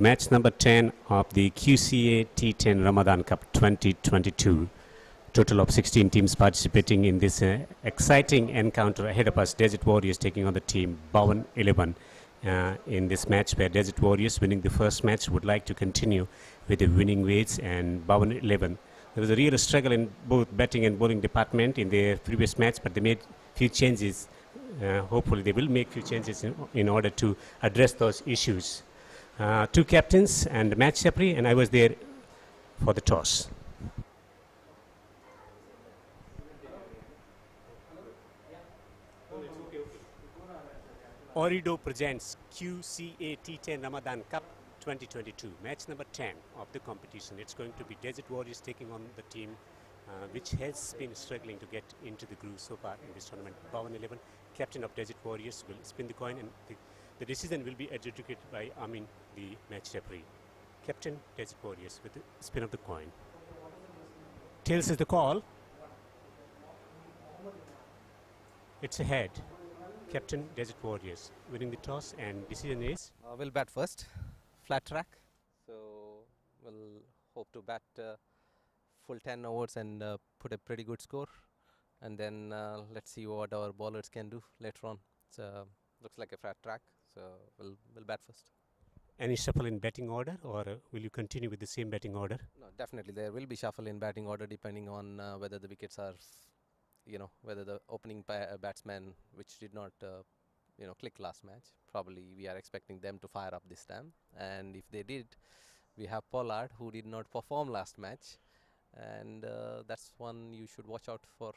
Match number 10 of the QCA T10 Ramadan Cup 2022. Total of 16 teams participating in this exciting encounter. Ahead of us, Desert Warriors taking on the team Baawan 11 in this match, where Desert Warriors, winning the first match, would like to continue with the winning ways, and Baawan 11. There was a real struggle in both batting and bowling department in their previous match, but they made few changes. Hopefully they will make few changes in order to address those issues. Two captains and match referee, and I was there for the toss. Ooredoo presents QCA T10 Ramadan Cup 2022, match number 10 of the competition. It's going to be Desert Warriors taking on the team which has been struggling to get into the groove so far in this tournament. Baawan 11, captain of Desert Warriors, will spin the coin, and the decision will be adjudicated by Amin, the match referee. Captain Desert Warriors with the spin of the coin. Tails is the call. It's a head. Captain Desert Warriors winning the toss, and decision is? We'll bat first. Flat track. So we'll hope to bat full 10 overs and put a pretty good score. And then let's see what our bowlers can do later on. So looks like a flat track. So we'll bat first. Any shuffle in batting order, or will you continue with the same batting order? No, definitely there will be shuffle in batting order depending on whether the wickets are, whether the opening batsman, which did not, click last match. Probably we are expecting them to fire up this time. And if they did, we have Pollard, who did not perform last match. And that's one you should watch out for.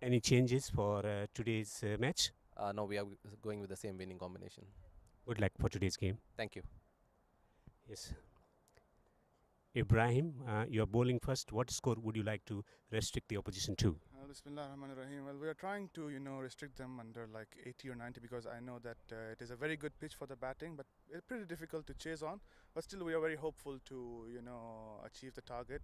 Any changes for today's match? No, we are going with the same winning combination. Good luck for today's game. Thank you. Yes. Ibrahim, you are bowling first. What score would you like to restrict the opposition to? Bismillahirrahmanirrahim. Well, we are trying to, restrict them under like 80 or 90, because I know that it is a very good pitch for the batting, but it's pretty difficult to chase on. But still, we are very hopeful to, achieve the target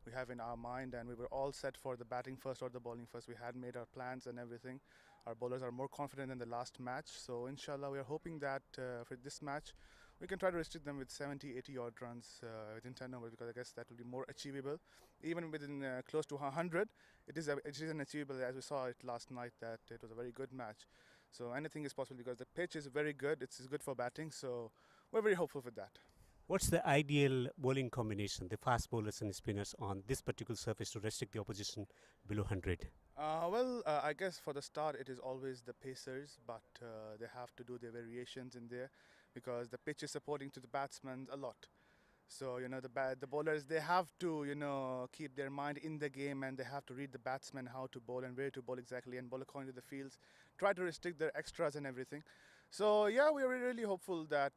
we have in our mind, and we were all set for the batting first or the bowling first. We had made our plans and everything. Our bowlers are more confident than the last match, so inshallah we are hoping that for this match we can try to restrict them with 70, 80 odd runs within 10 overs, because I guess that will be more achievable. Even within close to 100, it is unachievable, as we saw it last night, that it was a very good match. So anything is possible, because the pitch is very good. It's good for batting, so we're very hopeful with that. What's the ideal bowling combination, the fast bowlers and spinners, on this particular surface to restrict the opposition below 100? I guess for the start it is always the pacers, but they have to do their variations in there, because the pitch is supporting to the batsmen a lot. So the bowlers, they have to keep their mind in the game, and they have to read the batsmen how to bowl and where to bowl exactly, and bowl according to the fields, try to restrict their extras and everything. So yeah, we are really hopeful that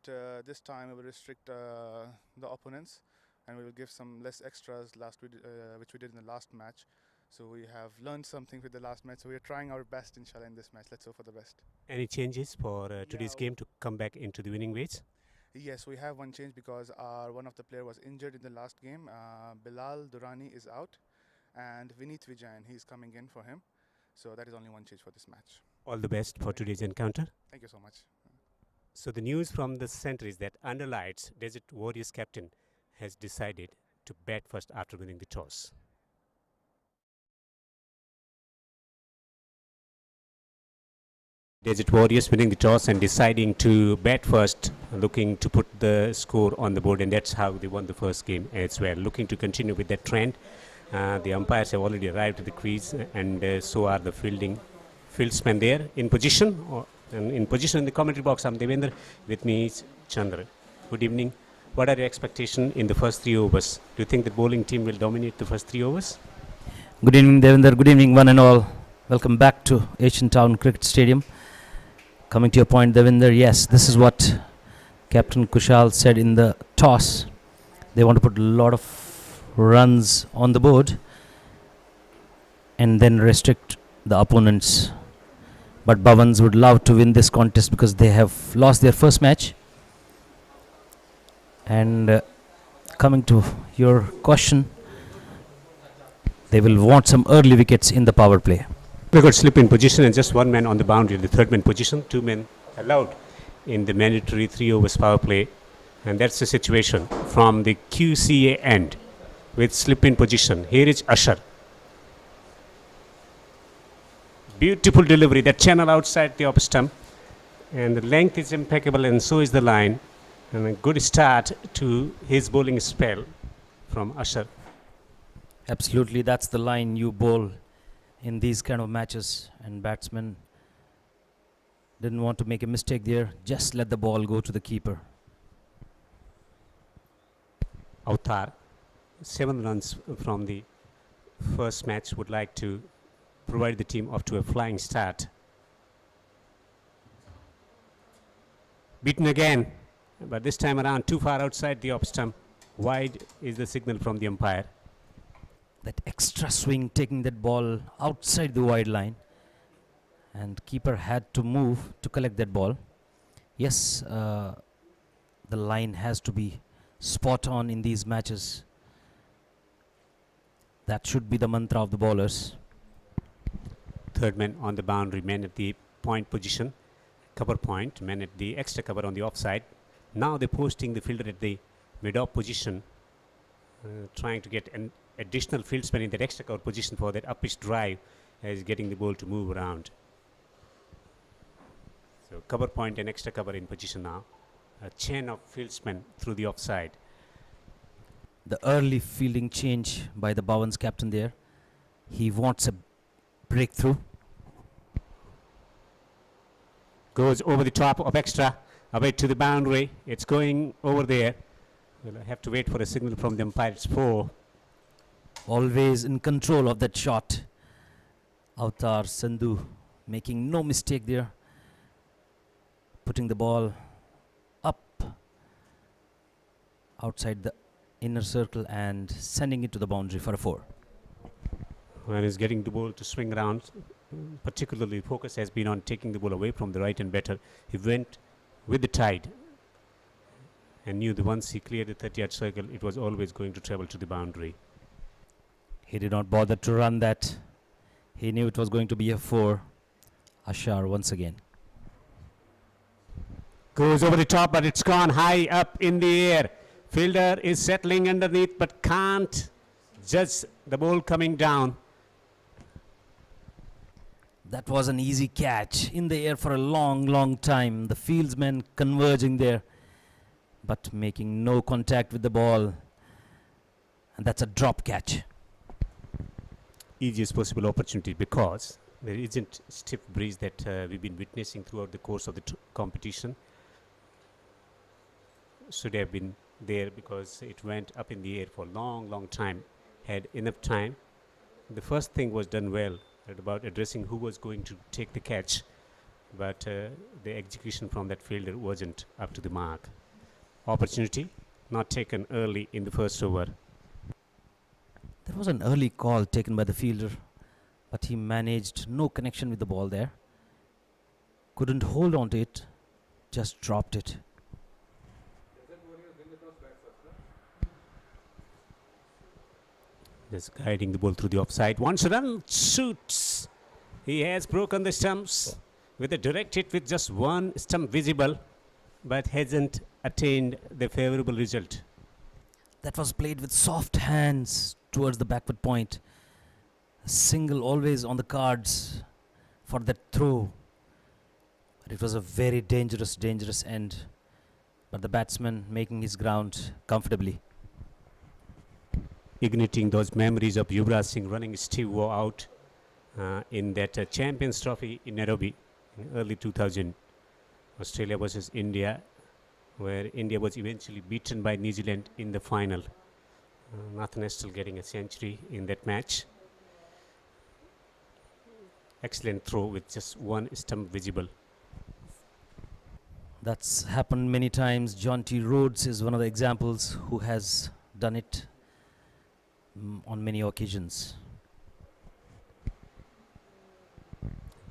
this time we will restrict the opponents, and we will give some less extras which we did in the last match. So we have learned something with the last match, so we are trying our best, inshallah, in this match. Let's hope for the best. Any changes for today's game to come back into the winning ways? Yes, we have one change, because one of the player was injured in the last game. Bilal Durrani is out, and Vineet Vijayan, he's coming in for him. So that is only one change for this match. All the best for today's encounter. Thank you so much. So the news from the center is that Underlights Desert Warriors captain has decided to bat first after winning the toss. Desert Warriors winning the toss and deciding to bat first, looking to put the score on the board, and that's how they won the first game as well. Looking to continue with that trend. The umpires have already arrived at the crease, and so are the fieldsmen there in position. In position in the commentary box, I'm Devendra. With me is Chandra. Good evening. What are your expectations in the first 3 overs? Do you think the bowling team will dominate the first 3 overs? Good evening, Devendra. Good evening, one and all. Welcome back to Asian Town Cricket Stadium. Coming to your point, Devendra, yes, this is what Captain Kushal said in the toss. They want to put a lot of runs on the board and then restrict the opponents. But Baawans would love to win this contest, because they have lost their first match. And coming to your question, they will want some early wickets in the power play. We got slip in position and just one man on the boundary, the third man position, 2 men allowed in the mandatory 3 overs power play And that's the situation from the QCA end with slip in position. Here is Usher. Beautiful delivery, that channel outside the off stump. And the length is impeccable, and so is the line. And a good start to his bowling spell from Usher. Absolutely, that's the line you bowl in these kind of matches, and batsmen didn't want to make a mistake there. Just let the ball go to the keeper. Avtar, 7 runs from the first match, would like to provide the team off to a flying start. Beaten again, but this time around too far outside the off stump. Wide is the signal from the umpire. That extra swing, taking that ball outside the wide line, and keeper had to move to collect that ball. Yes, the line has to be spot on in these matches. That should be the mantra of the bowlers. Third man on the boundary, men at the point position, cover point, men at the extra cover on the offside. Now they're posting the fielder at the mid-off position, trying to get an additional fieldsman in that extra cover position for that up-pitch drive, as getting the ball to move around. So cover point and extra cover in position now. A chain of fieldsmen through the offside. The early fielding change by the Baawan's captain there. He wants a breakthrough. Goes over the top of extra, away to the boundary. It's going over there. We'll have to wait for a signal from the umpire. It's 4. Always in control of that shot. Avtar Sandhu making no mistake there. Putting the ball up outside the inner circle and sending it to the boundary for a 4. When he's getting the ball to swing around, particularly focus has been on taking the ball away from the right and better. He went with the tide and knew that once he cleared the 30-yard circle, it was always going to travel to the boundary. He did not bother to run that. He knew it was going to be a 4. Ashar once again. Goes over the top, but it's gone high up in the air. Fielder is settling underneath, but can't judge the ball coming down. That was an easy catch in the air for a long time. The fieldsmen converging there, but making no contact with the ball. And that's a drop catch. Easiest possible opportunity, because there isn't stiff breeze that we've been witnessing throughout the course of the competition. Should have been there, because it went up in the air for a long time. Had enough time. The first thing was done well at about addressing who was going to take the catch, but the execution from that fielder wasn't up to the mark. Opportunity not taken early in the first over. There was an early call taken by the fielder, but he managed no connection with the ball there. Couldn't hold on to it, just dropped it. Just guiding the ball through the offside. Once run, shoots. He has broken the stumps with a direct hit with just one stump visible, but hasn't attained the favourable result. That was played with soft hands towards the backward point. A single always on the cards for that throw. But it was a very dangerous end. But the batsman making his ground comfortably. Igniting those memories of Yuvraj Singh running Steve Waugh out in that Champions Trophy in Nairobi in early 2000. Australia versus India, where India was eventually beaten by New Zealand in the final. Nathan Estel getting a century in that match. Excellent throw with just one stump visible. That's happened many times. John T. Rhodes is one of the examples who has done it on many occasions.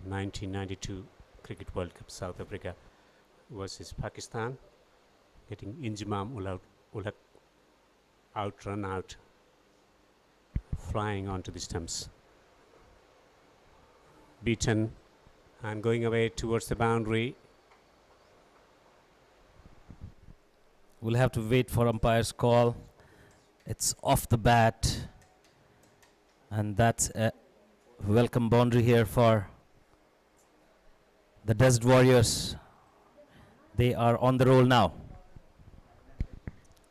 1992 Cricket World Cup, South Africa versus Pakistan. Getting Injimam Ulhaq run out, flying onto the stumps. Beaten and going away towards the boundary. We'll have to wait for umpire's call. It's off the bat. And that's a welcome boundary here for the Desert Warriors. They are on the roll now.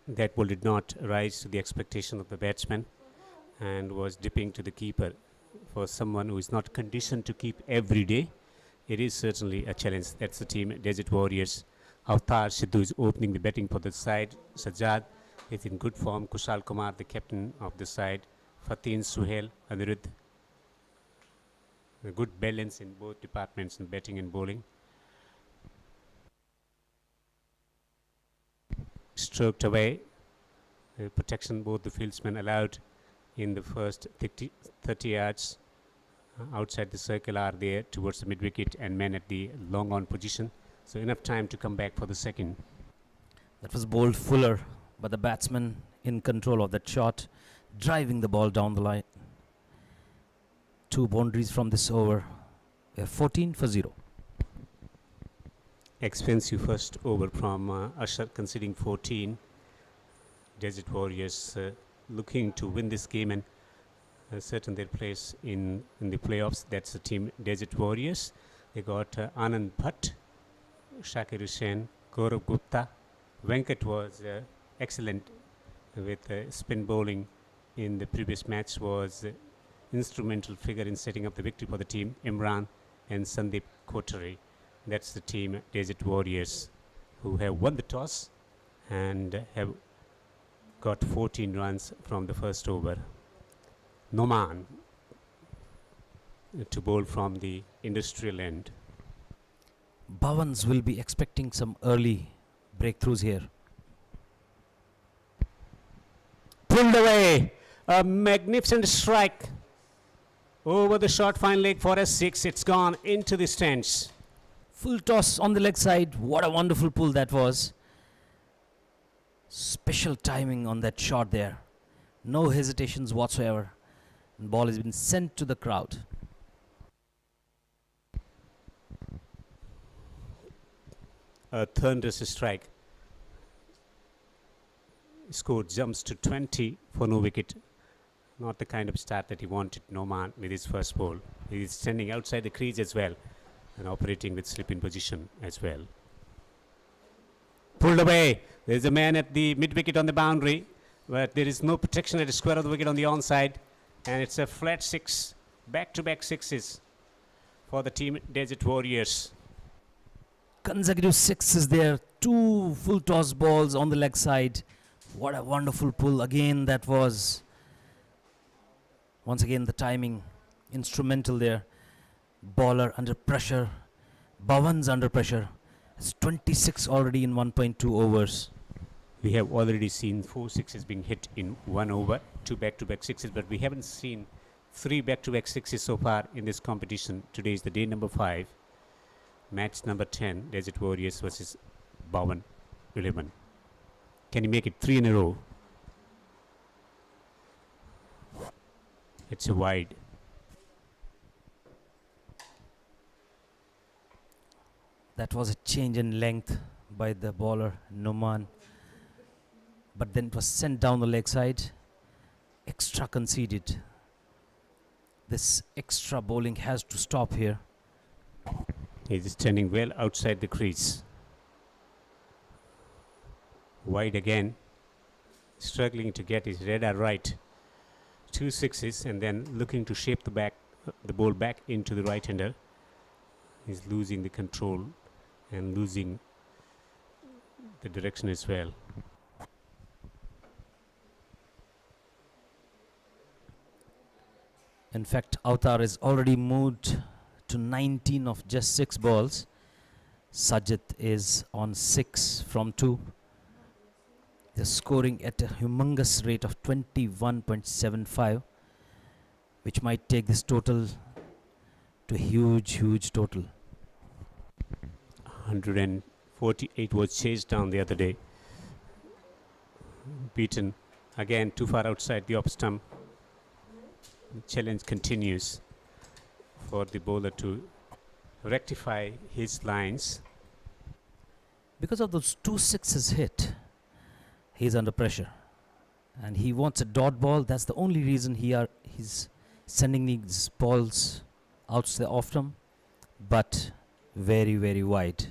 That ball did not rise to the expectation of the batsman and was dipping to the keeper. For someone who is not conditioned to keep every day, it is certainly a challenge. That's the team Desert Warriors. Avtar Sidhu is opening the batting for the side. Sajjad is in good form. Kushal Kumar, the captain of the side. Fatin, Suhail, Anirudh. A good balance in both departments in batting and bowling. Stroked away. Protection both the fieldsmen allowed in the first 30 yards. Outside the circle are there towards the mid wicket and men at the long on position. So enough time to come back for the second. That was bowled fuller, but the batsman in control of that shot, driving the ball down the line. 2 boundaries from this over. 14 for 0. Expensive first over from Ashar, conceding 14. Desert Warriors looking to win this game and certain their place in the playoffs. That's the team Desert Warriors. They got Anand Bhatt, Shakir Hussain, Gaurav Gupta. Venkat was excellent with spin bowling in the previous match, was instrumental figure in setting up the victory for the team. Imran and Sandeep Kotari. That's the team Desert Warriors, who have won the toss and have got 14 runs from the first over. Noman to bowl from the industrial end. Bawans will be expecting some early breakthroughs here. Pulled away. A magnificent strike over the short fine leg for a 6. It's gone into the stands. Full toss on the leg side. What a wonderful pull that was. Special timing on that shot there. No hesitations whatsoever. And ball has been sent to the crowd. A thunderous strike. Score jumps to 20 for no wicket. Not the kind of start that he wanted, Noman, with his first ball. He is standing outside the crease as well and operating with slip in position as well. Pulled away. There's a man at the mid wicket on the boundary, but there is no protection at the square of the wicket on the onside. And it's a flat 6, back-to-back 6s for the team Desert Warriors. Consecutive 6s there. 2 full toss balls on the leg side. What a wonderful pull again that was. Once again the timing instrumental there. Bowler under pressure. Bhavan's under pressure. It's 26 already in 1.2 overs. We have already seen 4 6s being hit in 1 over, 2 back-to-back 6s, but we haven't seen 3 back-to-back 6s so far in this competition. Today is the day number 5. Match number 10, Desert Warriors versus Baawan 11. Can you make it 3 in a row? It's a wide. That was a change in length by the bowler, Noman. But then it was sent down the leg side. Extra conceded. This extra bowling has to stop here. He's standing well outside the crease. Wide again. Struggling to get his radar right. 2 6s and then looking to shape the ball back into the right-hander. He's losing the control and losing the direction as well. In fact, Avtar is already moved to 19 of just 6 balls. Sajid is on 6 from 2. They're scoring at a humongous rate of 21.75, which might take this total to a huge total. 148 was chased down the other day. Beaten again too far outside the off stump. The challenge continues for the bowler to rectify his lines. Because of those 2 6s hit, He's under pressure. And he wants a dot ball. That's the only reason he's sending these balls out the off stump. But very, very wide.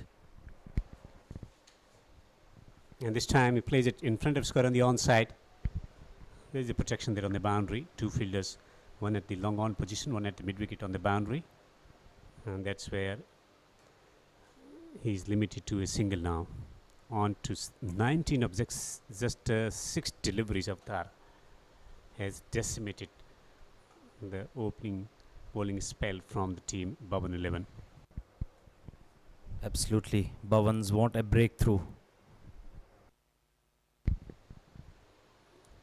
And this time he plays it in front of square on the onside. There is a protection there on the boundary. Two fielders, one at the long on position, one at the mid wicket on the boundary. And that's where he's limited to a single now. On to 19 of just 6 deliveries. Avatar has decimated the opening bowling spell from the team Baawan 11. Absolutely. Bawans want a breakthrough.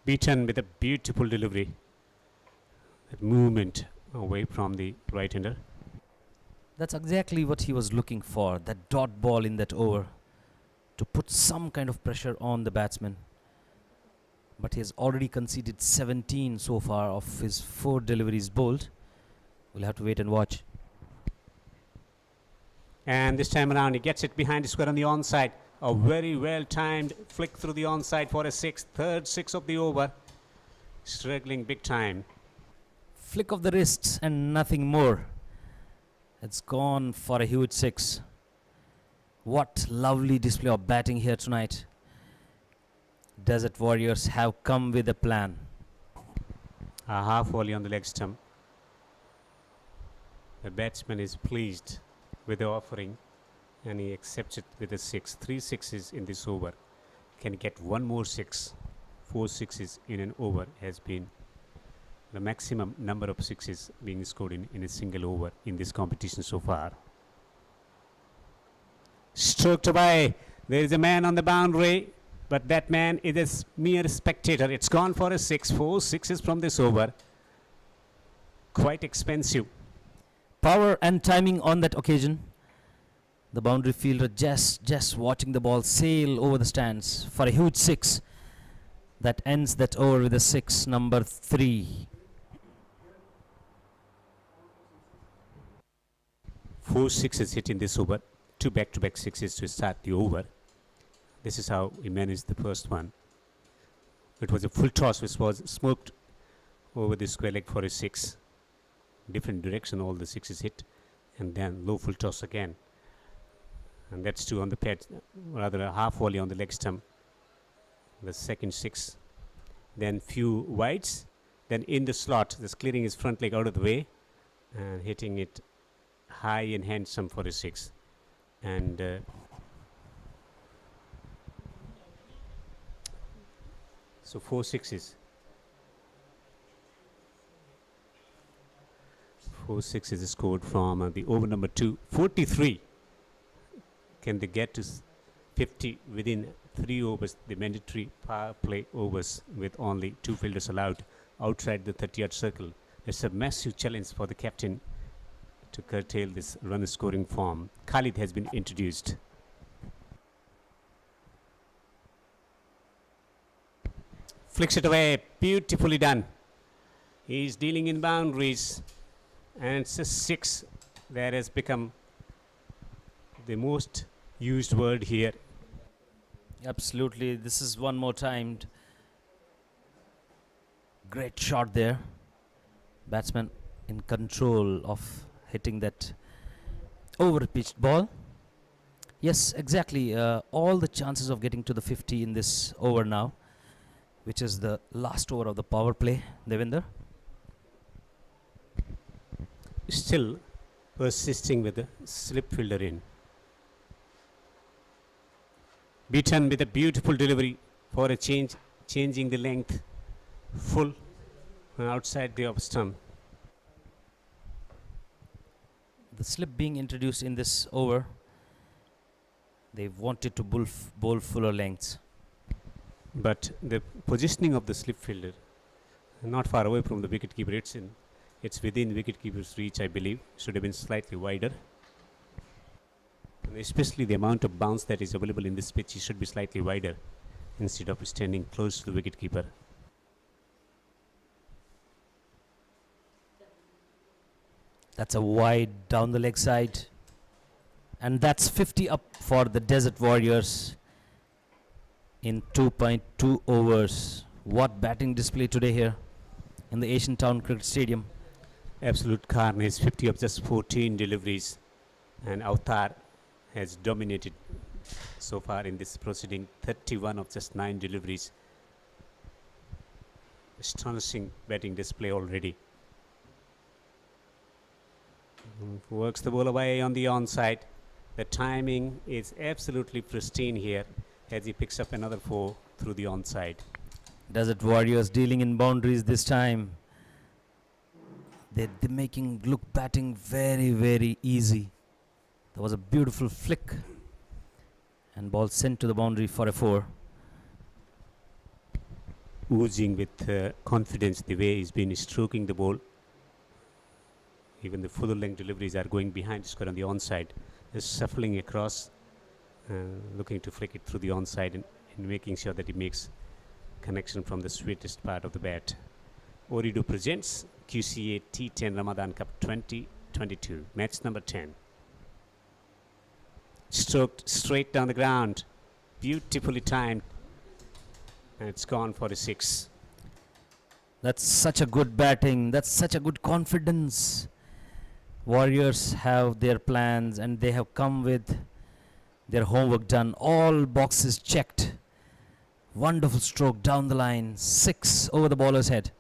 Beaten with a beautiful delivery. That movement away from the right-hander. That's exactly what he was looking for. That dot ball in that over. To put some kind of pressure on the batsman. But he has already conceded 17 so far of his 4 deliveries bowled. We'll have to wait and watch. And this time around he gets it behind the square on the onside. A very well timed flick through the onside for a 6. Third 6 of the over. Struggling big time. Flick of the wrists and nothing more. It's gone for a huge 6. What lovely display of batting here tonight. Desert Warriors have come with a plan. A half volley on the leg stump. The batsman is pleased with the offering and he accepts it with a 6. 3 sixes in this over. Can get one more 6. 4 sixes in an over has been the maximum number of 6s being scored in a single over in this competition so far. Stroked away. There is a man on the boundary, but that man is a mere spectator. It's gone for a 6. 4 sixes from this over. Quite expensive. Power and timing on that occasion. The boundary fielder just watching the ball sail over the stands for a huge 6. That ends that over with a 6, number 3. 4 sixes hit in this over. 2 back-to-back 6s to start the over. This is how he managed the first one. It was a full toss which was smoked over the square leg for a 6. Different direction all the 6s hit, and then low full toss again. And that's 2 on the pad, rather a half volley on the leg stump. The second 6. Then few wides. Then in the slot, just clearing his front leg out of the way and hitting it high and handsome for a 6. And so 4 sixes. 4 sixes scored from the over number 2. 43. Can they get to 50 within 3 overs, the mandatory power play overs with only 2 fielders allowed outside the 30-yard circle? It's a massive challenge for the captain to curtail this run scoring form. Khalid has been introduced. Flicks it away, beautifully done. He's dealing in boundaries, and it's a 6 that has become the most used word here. Absolutely. This is one more timed. Great shot there. Batsman in control of hitting that over pitched ball. Yes, exactly. All the chances of getting to the 50 in this over now, which is the last over of the power play, Devinder. Still persisting with the slip fielder in. Beaten with a beautiful delivery for a change, changing the length full outside the off stump. The slip being introduced in this over, they wanted to bowl fuller lengths. But the positioning of the slip fielder, not far away from the wicketkeeper, it's within wicketkeeper's reach, I believe. Should have been slightly wider. And especially the amount of bounce that is available in this pitch, it should be slightly wider instead of standing close to the wicketkeeper. That's a wide down the leg side. And that's 50 up for the Desert Warriors. in 2.2 overs. What batting display today here in the Asian Town Cricket Stadium. Absolute carnage, 50 of just 14 deliveries, and Avtar has dominated so far in this proceeding, 31 of just 9 deliveries. Astonishing batting display already. Works the ball away on the onside. The timing is absolutely pristine here as he picks up another 4 through the onside. Desert Warriors dealing in boundaries this time. They're making look batting very, very easy. There was a beautiful flick and ball sent to the boundary for a 4. Oozing with confidence the way he's been stroking the ball. Even the full length deliveries are going behind square on the onside. Just shuffling across, looking to flick it through the onside and making sure that he makes connection from the sweetest part of the bat. Ooredoo presents QCA T10 Ramadan Cup 2022, match number 10. Stroked straight down the ground, beautifully timed, and it's gone for a 6. That's such a good batting. That's such a good confidence. Warriors have their plans and they have come with their homework done. All boxes checked. Wonderful stroke down the line. 6 over the bowler's head.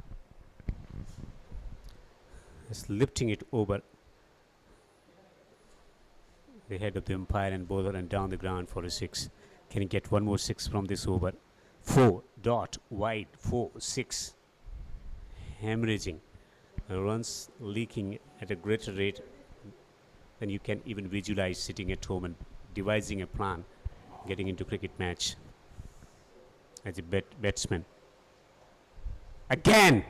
Just lifting it over the head of the umpire and bowler and down the ground for a 6. Can he get one more 6 from this over? 4 dot wide, 4 6. Hemorrhaging. Runs leaking at a greater rate than you can even visualize sitting at home and devising a plan getting into cricket match as a batsman. Again,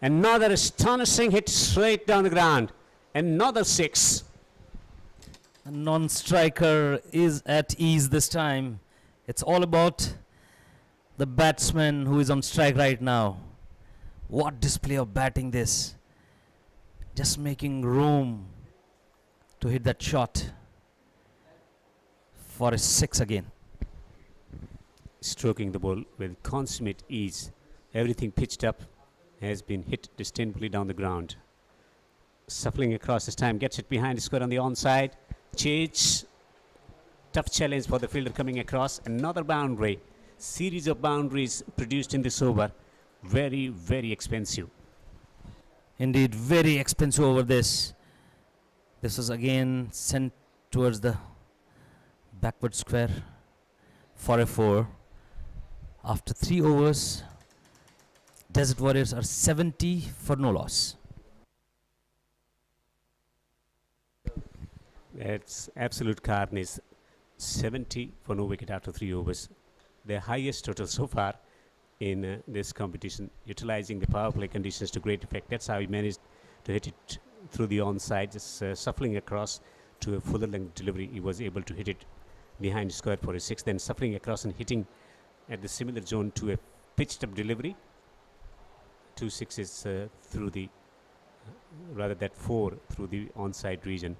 another astonishing hit straight down the ground. Another 6. A non-striker is at ease this time. It's all about the batsman who is on strike right now. What display of batting this. Just making room to hit that shot for a 6 again. Stroking the ball with consummate ease. Everything pitched up has been hit distantly down the ground. Shuffling across this time, gets it behind the square on the onside. Chase. Tough challenge for the fielder coming across. Another boundary. Series of boundaries produced in this over. Very, very expensive. Indeed, very expensive over this. This was again sent towards the backward square for a 4. After 3 overs, Desert Warriors are 70 for no loss. That's absolute carnage. 70 for no wicket after 3 overs. The highest total so far in this competition, utilizing the power play conditions to great effect. That's how he managed to hit it through the onside, just shuffling across to a fuller length delivery. He was able to hit it behind square for a 6, then shuffling across and hitting at the similar zone to a pitched up delivery. 2 6s through the, rather that 4 through the onside region,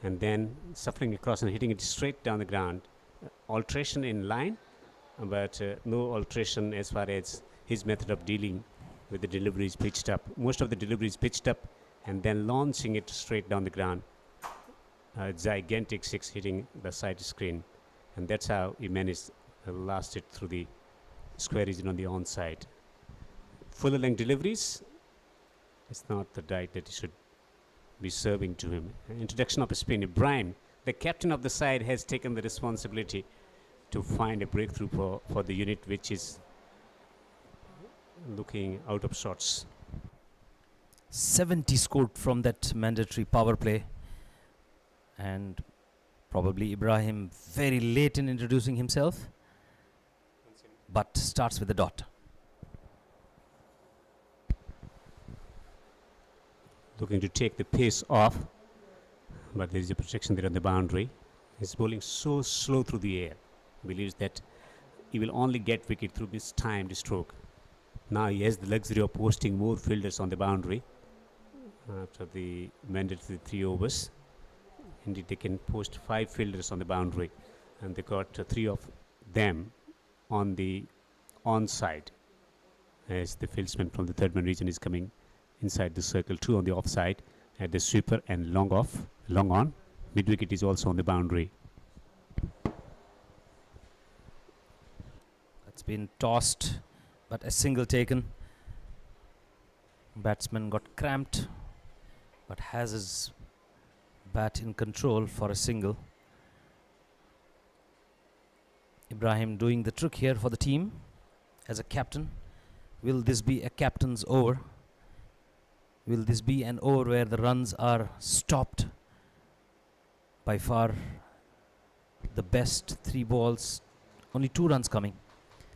and then shuffling across and hitting it straight down the ground. Alteration in line, but no alteration as far as his method of dealing with the deliveries pitched up. Most of the deliveries pitched up and then launching it straight down the ground. A gigantic 6 hitting the side screen, and that's how he managed to last it through the square region on the onside. Fuller length deliveries, it's not the diet that he should be serving to him. Introduction of a spin. Ibrahim, the captain of the side, has taken the responsibility to find a breakthrough for the unit, which is looking out of sorts. 70 scored from that mandatory power play, and probably Ibrahim very late in introducing himself, but starts with a dot. Looking to take the pace off, but there is a protection there on the boundary. He's bowling so slow through the air. Believes that he will only get wicket through this timed stroke. Now he has the luxury of posting more fielders on the boundary after the mandatory 3 overs. Indeed, they can post 5 fielders on the boundary, and they got 3 of them on the onside, as the fieldsman from the third man region is coming inside the circle. 2 on the offside at the sweeper and long off, long on. Mid wicket is also on the boundary. It's been tossed, but a single taken. Batsman got cramped, but has his bat in control for a single. Ibrahim doing the trick here for the team as a captain. Will this be a captain's over? Will this be an over where the runs are stopped? By far the best 3 balls, only 2 runs coming.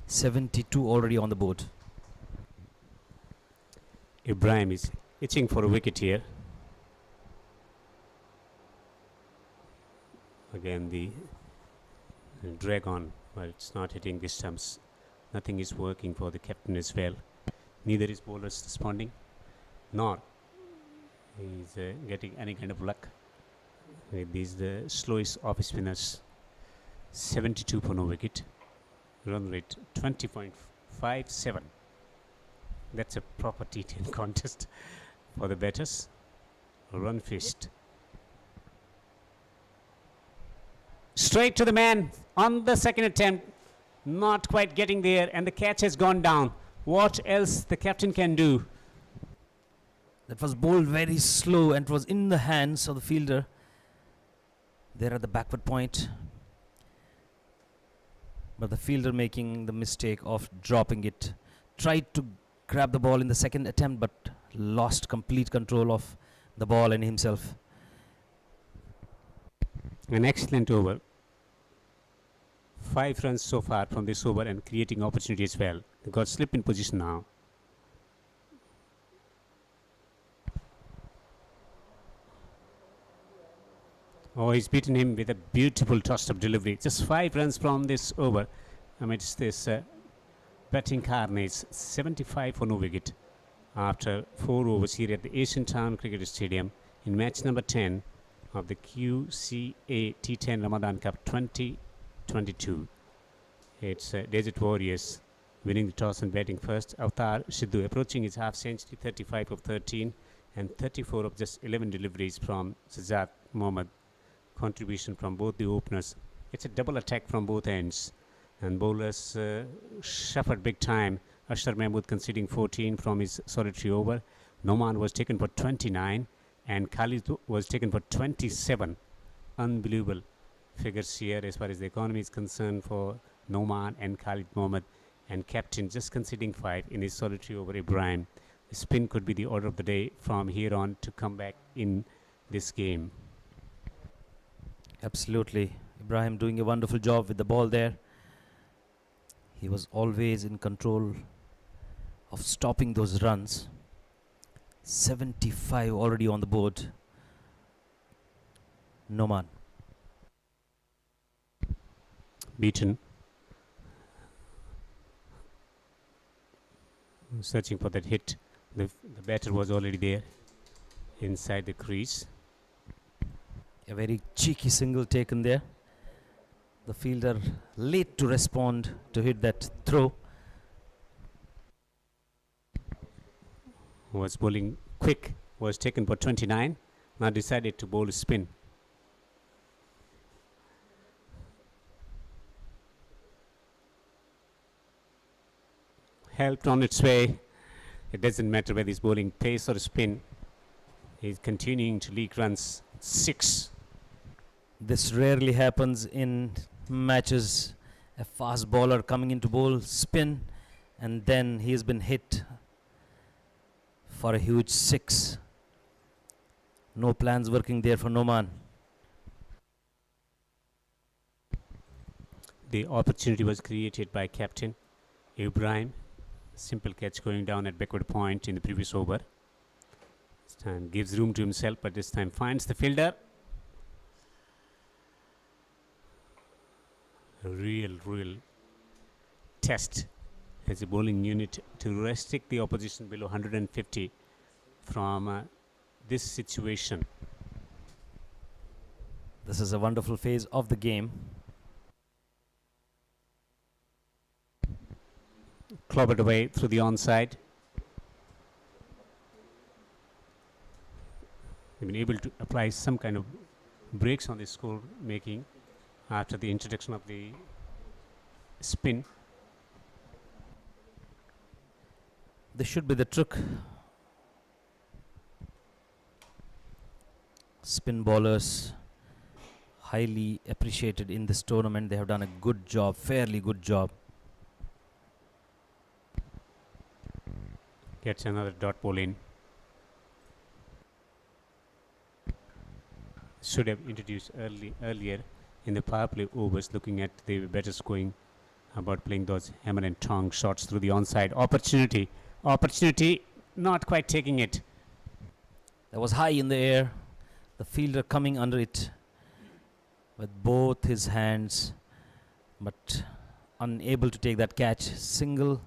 72 already on the board. Ibrahim is itching for a wicket here. Again the drag on, well, it's not hitting the stumps. Nothing is working for the captain as well. Neither is bowlers responding, nor is getting any kind of luck with these the slowest off spinners. 72 for no wicket. Run rate 20.57. That's a proper T10 contest for the batters. Run fist. Straight to the man on the second attempt. Not quite getting there, and the catch has gone down. What else the captain can do? That was bowled very slow and it was in the hands of the fielder there at the backward point. But the fielder making the mistake of dropping it. Tried to grab the ball in the second attempt, but lost complete control of the ball and himself. An excellent over. 5 runs so far from this over and creating opportunity as well. They got slip in position now. Oh, he's beaten him with a beautiful tossed-up delivery. Just 5 runs from this over amidst this batting carnage. 75 for no wicket after 4 overs here at the Asian Town Cricket Stadium in match number 10 of the QCA T10 Ramadan Cup 2022. It's Desert Warriors winning the toss and batting first. Avatar Sidhu approaching his half century, 35 of 13 and 34 of just 11 deliveries from Sajjad Mohammad. Contribution from both the openers. It's a double attack from both ends, and bowlers suffered big time. Ashar Mahmood conceding 14 from his solitary over. Noman was taken for 29 and Khalid was taken for 27. Unbelievable figures here as far as the economy is concerned for Noman and Khalid Mohammad, and captain just conceding 5 in his solitary over Ibrahim. The spin could be the order of the day from here on to come back in this game. Absolutely. Ibrahim doing a wonderful job with the ball there. He was always in control of stopping those runs. 75 already on the board. Noman. Beaten. Searching for that hit. The batter was already there inside the crease. A very cheeky single taken there. The fielder late to respond to hit that throw. Was bowling quick, was taken for 29. Now decided to bowl a spin. Helped on its way. It doesn't matter whether he's bowling pace or spin. He's continuing to leak runs. 6. This rarely happens in matches. A fast bowler coming into bowl, spin, and then he has been hit for a huge 6. No plans working there for Noman. The opportunity was created by captain Ibrahim. Simple catch going down at backward point in the previous over. This time gives room to himself, but this time finds the fielder. A real test as a bowling unit to restrict the opposition below 150 from this situation. This is a wonderful phase of the game. clobbered away through the onside. They've been able to apply some kind of brakes on the score making after the introduction of the spin. This should be the trick. Spin bowlers highly appreciated in this tournament. They have done a good job, fairly good job. Gets another dot ball in. Should have introduced earlier in the power play overs, looking at the batters going about playing those hammer and tongue shots through the onside. Opportunity, not quite taking it. That was high in the air. The fielder coming under it with both his hands, but unable to take that catch. Single.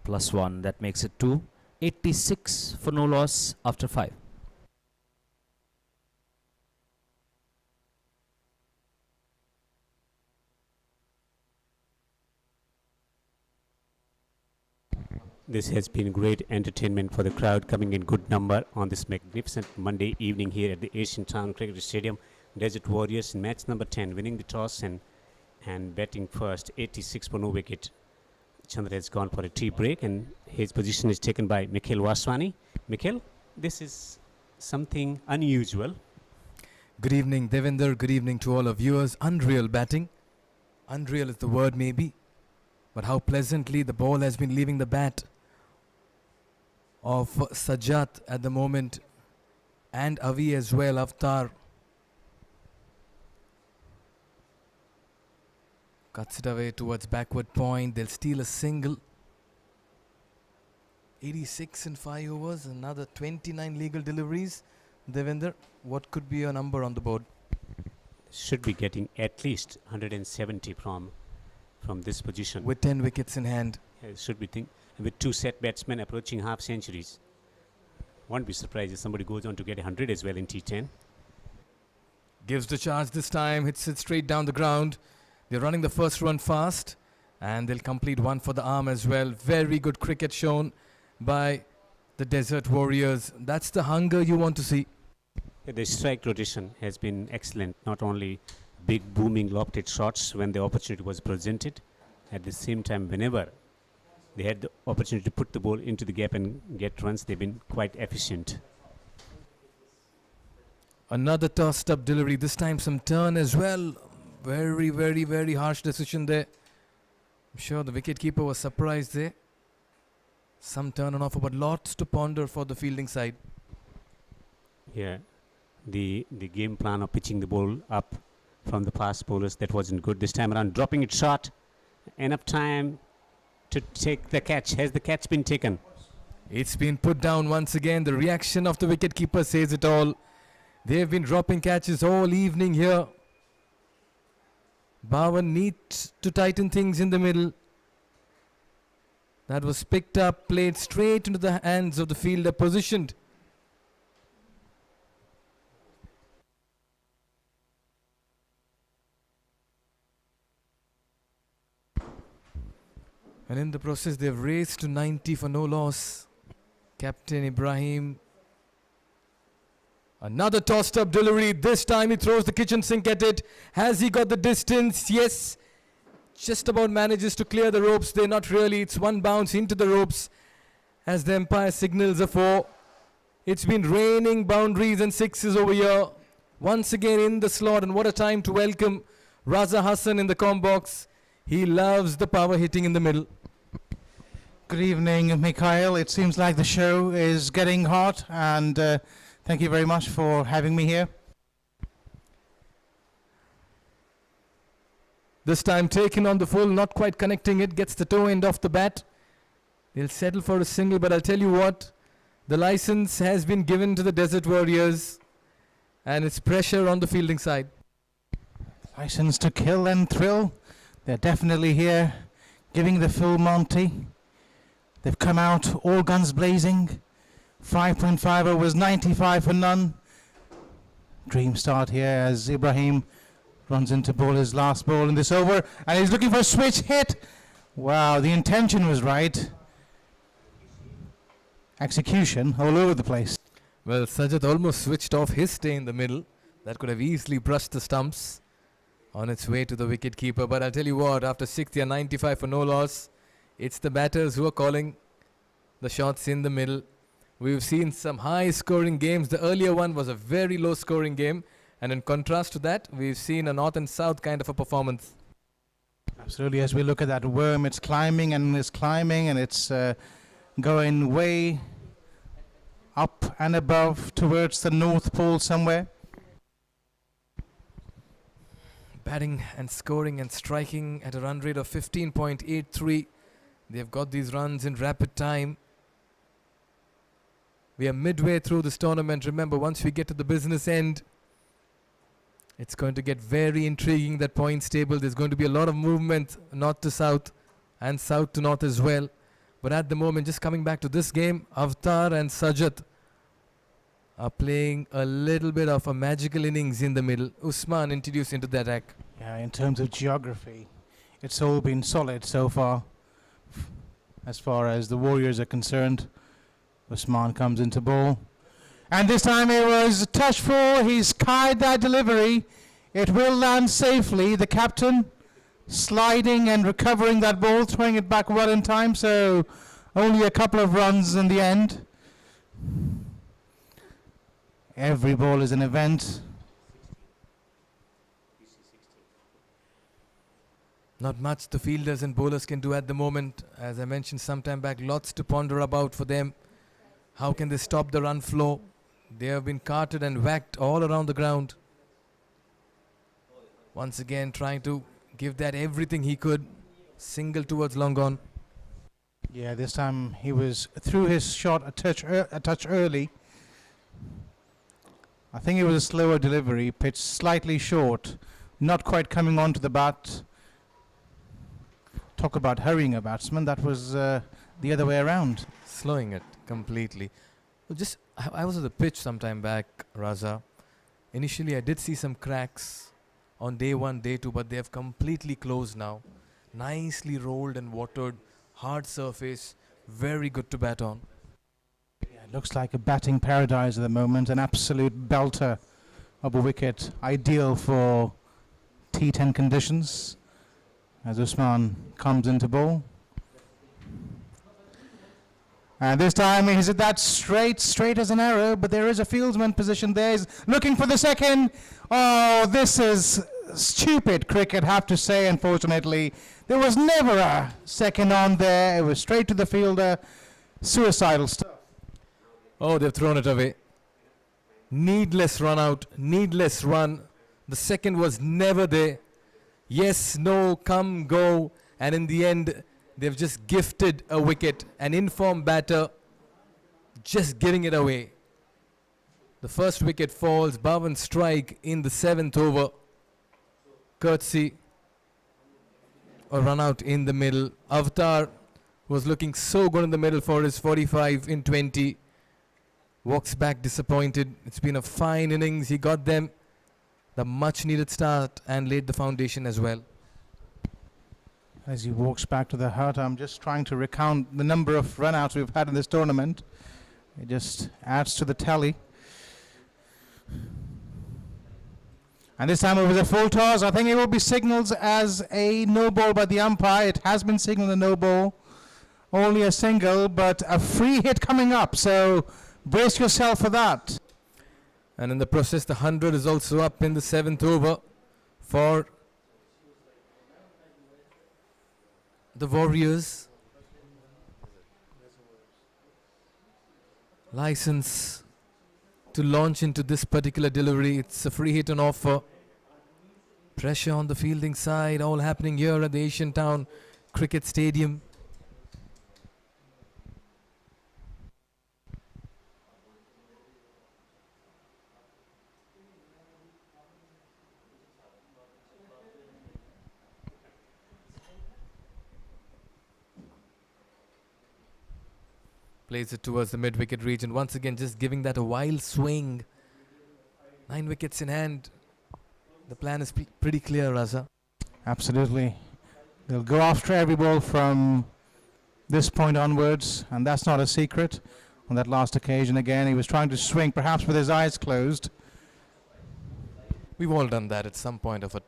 +1, that makes it 2. 86 for no loss after 5. This has been great entertainment for the crowd coming in good number on this magnificent Monday evening here at the Asian Town Cricket Stadium. Desert Warriors in match number 10 winning the toss and batting first. 86 for no wicket. Chandra has gone for a tea break and his position is taken by Mikhail Vaswani. Mikhail, this is something unusual. Good evening, Devinder. Good evening to all our viewers. Unreal batting. Unreal is the word maybe. But how pleasantly the ball has been leaving the bat of Sajjad at the moment, and Avi as well, Avtar. Cuts it away towards backward point. They'll steal a single. 86 in 5 overs, another 29 legal deliveries. Devinder, what could be your number on the board? Should be getting at least 170 from this position. With 10 wickets in hand. Should be with 2 set batsmen approaching half centuries. Won't be surprised if somebody goes on to get 100 as well in T10. Gives the charge this time, hits it straight down the ground. They're running the first run fast and they'll complete one for the arm as well. Very good cricket shown by the Desert Warriors. That's the hunger you want to see. The strike rotation has been excellent. Not only big booming lofted shots when the opportunity was presented, at the same time whenever they had the opportunity to put the ball into the gap and get runs, they've been quite efficient. Another tossed up delivery, this time some turn as well. Very, very, very harsh decision there. I'm sure the wicketkeeper was surprised there. Some turn and offer, but lots to ponder for the fielding side. Yeah, the game plan of pitching the ball up from the fast bowlers, that wasn't good this time around. Dropping it short, enough time to take the catch. Has the catch been taken? It's been put down once again. The reaction of the wicketkeeper says it all. They've been dropping catches all evening here. Baawan needs to tighten things in the middle. That was picked up, played straight into the hands of the fielder, positioned. And in the process, they've raced to 90 for no loss. Captain Ibrahim. Another tossed up delivery. This time he throws the kitchen sink at it. Has he got the distance? Yes. Just about manages to clear the ropes. They're not really. It's one bounce into the ropes as the umpire signals a 4. It's been raining boundaries and sixes over here. Once again in the slot, and what a time to welcome Raza Hassan in the comm box. He loves the power hitting in the middle. Good evening, Mikhail. It seems like the show is getting hot, and thank you very much for having me here. This time taken on the full, not quite connecting it, gets the toe end off the bat. They'll settle for a single, but I'll tell you what, the license has been given to the Desert Warriors, and it's pressure on the fielding side. License to kill and thrill. They're definitely here, giving the full Monty. They've come out all guns blazing. 5.5 overs, 95 for none. Dream start here as Ibrahim Runs into ball, his last ball in this over, and he's looking for a switch hit. Wow, the intention was right. Execution all over the place. Well, Sajat almost switched off his stay in the middle. That could have easily brushed the stumps on its way to the wicket keeper. But I'll tell you what, after 60 and 95 for no loss, it's the batters who are calling the shots in the middle. We've seen some high scoring games. The earlier one was a very low scoring game. And in contrast to that, we've seen a north and south kind of a performance. Absolutely, as we look at that worm, it's climbing and it's going way up and above towards the North Pole somewhere. Batting and scoring and striking at a run rate of 15.83. They've got these runs in rapid time. We are midway through this tournament. Remember, once we get to the business end, it's going to get very intriguing, that points table. There's going to be a lot of movement north to south and south to north as well. But at the moment, just coming back to this game, Avatar and Sajat are playing a little bit of a magical innings in the middle. Usman introduced into the attack. Yeah, in terms of geography, it's all been solid so far. As far as the Warriors are concerned, Usman comes into ball. And this time it was touch for. He's skied that delivery. It will land safely. The captain sliding and recovering that ball, throwing it back well in time. So only a couple of runs in the end. Every ball is an event. Not much the fielders and bowlers can do at the moment. As I mentioned some time back, lots to ponder about for them. How can they stop the run flow? They have been carted and whacked all around the ground. Once again, trying to give that everything he could. Single towards long on. Yeah, this time he was through his shot a touch early. I think it was a slower delivery, pitched slightly short, not quite coming onto the bat. Talk about hurrying a batsman, that was the other way around. Slowing it completely. Well, I was at the pitch some time back, Raza. Initially, I did see some cracks on day one, day two, but they have completely closed now. Nicely rolled and watered, hard surface, very good to bat on. Yeah, it looks like a batting paradise at the moment, an absolute belter of a wicket, ideal for T10 conditions as Usman comes into ball. And this time he's at that straight as an arrow, but there is a fieldsman position there. He's looking for the second. Oh, this is stupid cricket, have to say, unfortunately. There was never a second on there. It was straight to the fielder. Suicidal stuff. Oh, they've thrown it away. Needless run out, needless run. The second was never there. Yes, no, come, go. And in the end, they've just gifted a wicket. An informed batter just giving it away. The first wicket falls. Baawan strike in the 7th over. Courtesy. A run out in the middle. Avatar was looking so good in the middle for his 45 in 20. Walks back disappointed. It's been a fine innings. He got them the much needed start and laid the foundation as well. As he walks back to the hut, I'm just trying to recount the number of run-outs we've had in this tournament. It just adds to the tally. And this time it was a full toss. I think it will be signalled as a no ball by the umpire. It has been signalled a no ball. Only a single, but a free hit coming up. So brace yourself for that. And in the process, the 100 is also up in the 7th over for the Warriors. License to launch into this particular delivery. It's a free hit on offer. Pressure on the fielding side, all happening here at the Asian Town Cricket Stadium. Plays it towards the mid-wicket region. Once again, just giving that a wild swing. 9 wickets in hand. The plan is pretty clear, Raza. Absolutely. They'll go after every ball from this point onwards, and that's not a secret. On that last occasion again, he was trying to swing, perhaps with his eyes closed. We've all done that at some point of a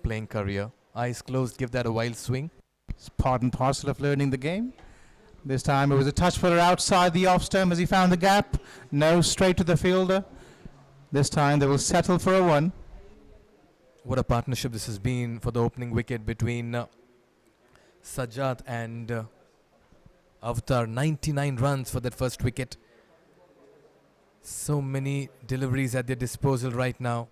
playing career. Eyes closed, give that a wild swing. It's part and parcel of learning the game. This time it was a touch puller outside the off stump as he found the gap. No, straight to the fielder. This time they will settle for a one. What a partnership this has been for the opening wicket between Sajjad and Avatar. 99 runs for that first wicket. So many deliveries at their disposal right now.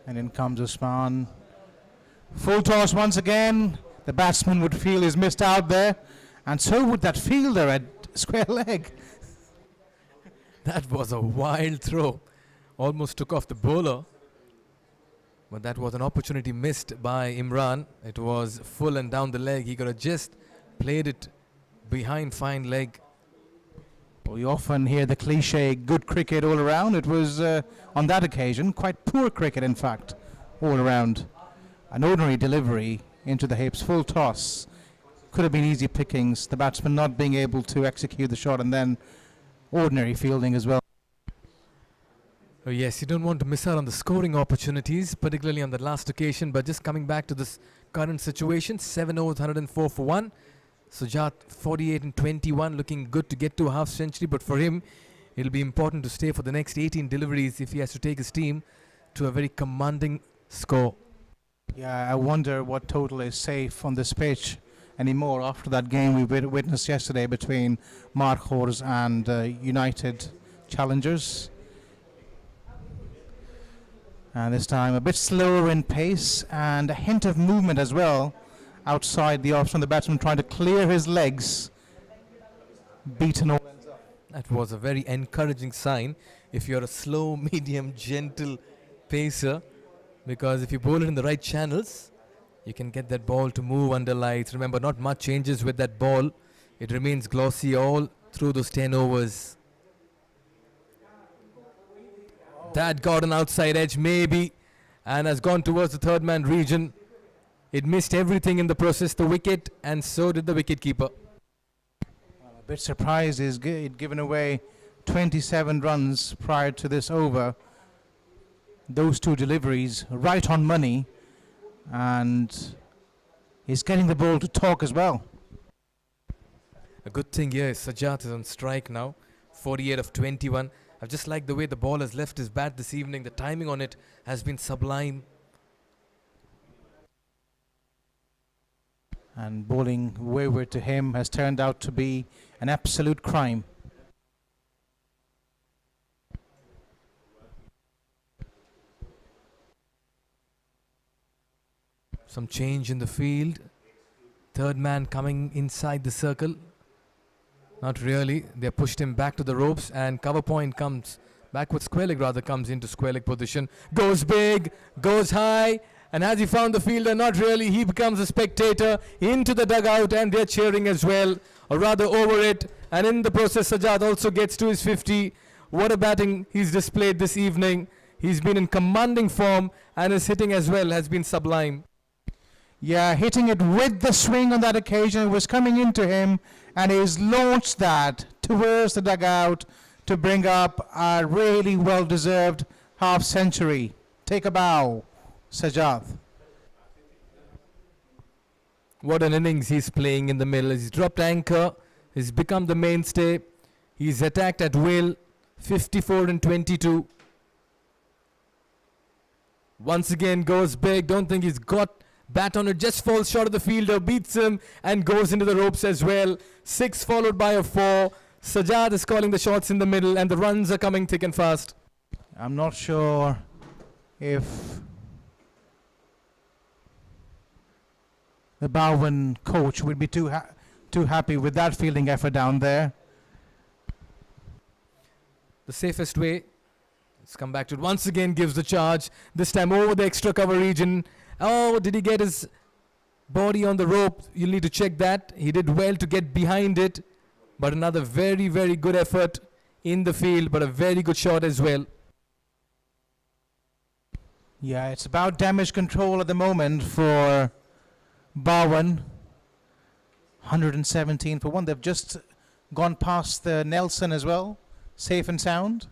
And in comes Usman. Full toss once again. The batsman would feel he's missed out there. And so would that fielder at square leg. That was a wild throw. Almost took off the bowler. But that was an opportunity missed by Imran. It was full and down the leg. He could have just played it behind fine leg. We often hear the cliche, good cricket all around. It was, on that occasion, quite poor cricket, in fact, all around. An ordinary delivery into the hips, full toss. Could have been easy pickings, the batsman not being able to execute the shot, and then ordinary fielding as well. Oh yes, you don't want to miss out on the scoring opportunities, particularly on the last occasion. But just coming back to this current situation, 7 overs, 104 for 1. Sajjad 48 and 21, looking good to get to a half century, but for him it'll be important to stay for the next 18 deliveries if he has to take his team to a very commanding score. Yeah, I wonder what total is safe on this pitch anymore after that game we witnessed yesterday between Markhors and United challengers. And this time a bit slower in pace and a hint of movement as well. Outside the off from the batsman trying to clear his legs. Beaten all. That was a very encouraging sign if you're a slow, medium, gentle pacer, because if you bowl it in the right channels, you can get that ball to move under lights. Remember, not much changes with that ball. It remains glossy all through those 10 overs. That got an outside edge maybe and has gone towards the third man region. It missed everything in the process, the wicket, and so did the wicketkeeper. A bit surprised he'd given away 27 runs prior to this over. Those two deliveries right on money, and he's getting the ball to talk as well. A good thing here is Sajjad is on strike now, 48 of 21. I've just liked the way the ball has left his bat this evening. The timing on it has been sublime. And bowling wayward to him has turned out to be an absolute crime. Some change in the field. Third man coming inside the circle. Not really. They pushed him back to the ropes, and cover point comes backward. Square leg rather comes into square leg position. Goes big, goes high. And has he found the fielder? Not really. He becomes a spectator into the dugout, and they're cheering as well, or rather over it. And in the process, Sajjad also gets to his 50. What a batting he's displayed this evening. He's been in commanding form, and his hitting as well has been sublime. Yeah, hitting it with the swing on that occasion was coming into him, and he's launched that towards the dugout to bring up a really well-deserved half century. Take a bow, Sajjad. What an innings he's playing in the middle. He's dropped anchor. He's become the mainstay. He's attacked at will. 54 and 22. Once again goes big. Don't think he's got bat on it. Just falls short of the fielder. Beats him and goes into the ropes as well. 6 followed by a 4. Sajjad is calling the shots in the middle, and the runs are coming thick and fast. I'm not sure if the Baawan coach would be too happy with that fielding effort down there. The safest way, let's come back to it. Once again gives the charge, this time over the extra cover region. Oh, did he get his Body on the rope, you'll need to check that. He did well to get behind it, but another very, very good effort in the field, but a very good shot as well. Yeah, it's about damage control at the moment for Baawan. 117 for one. They've just gone past the Nelson as well, safe and sound.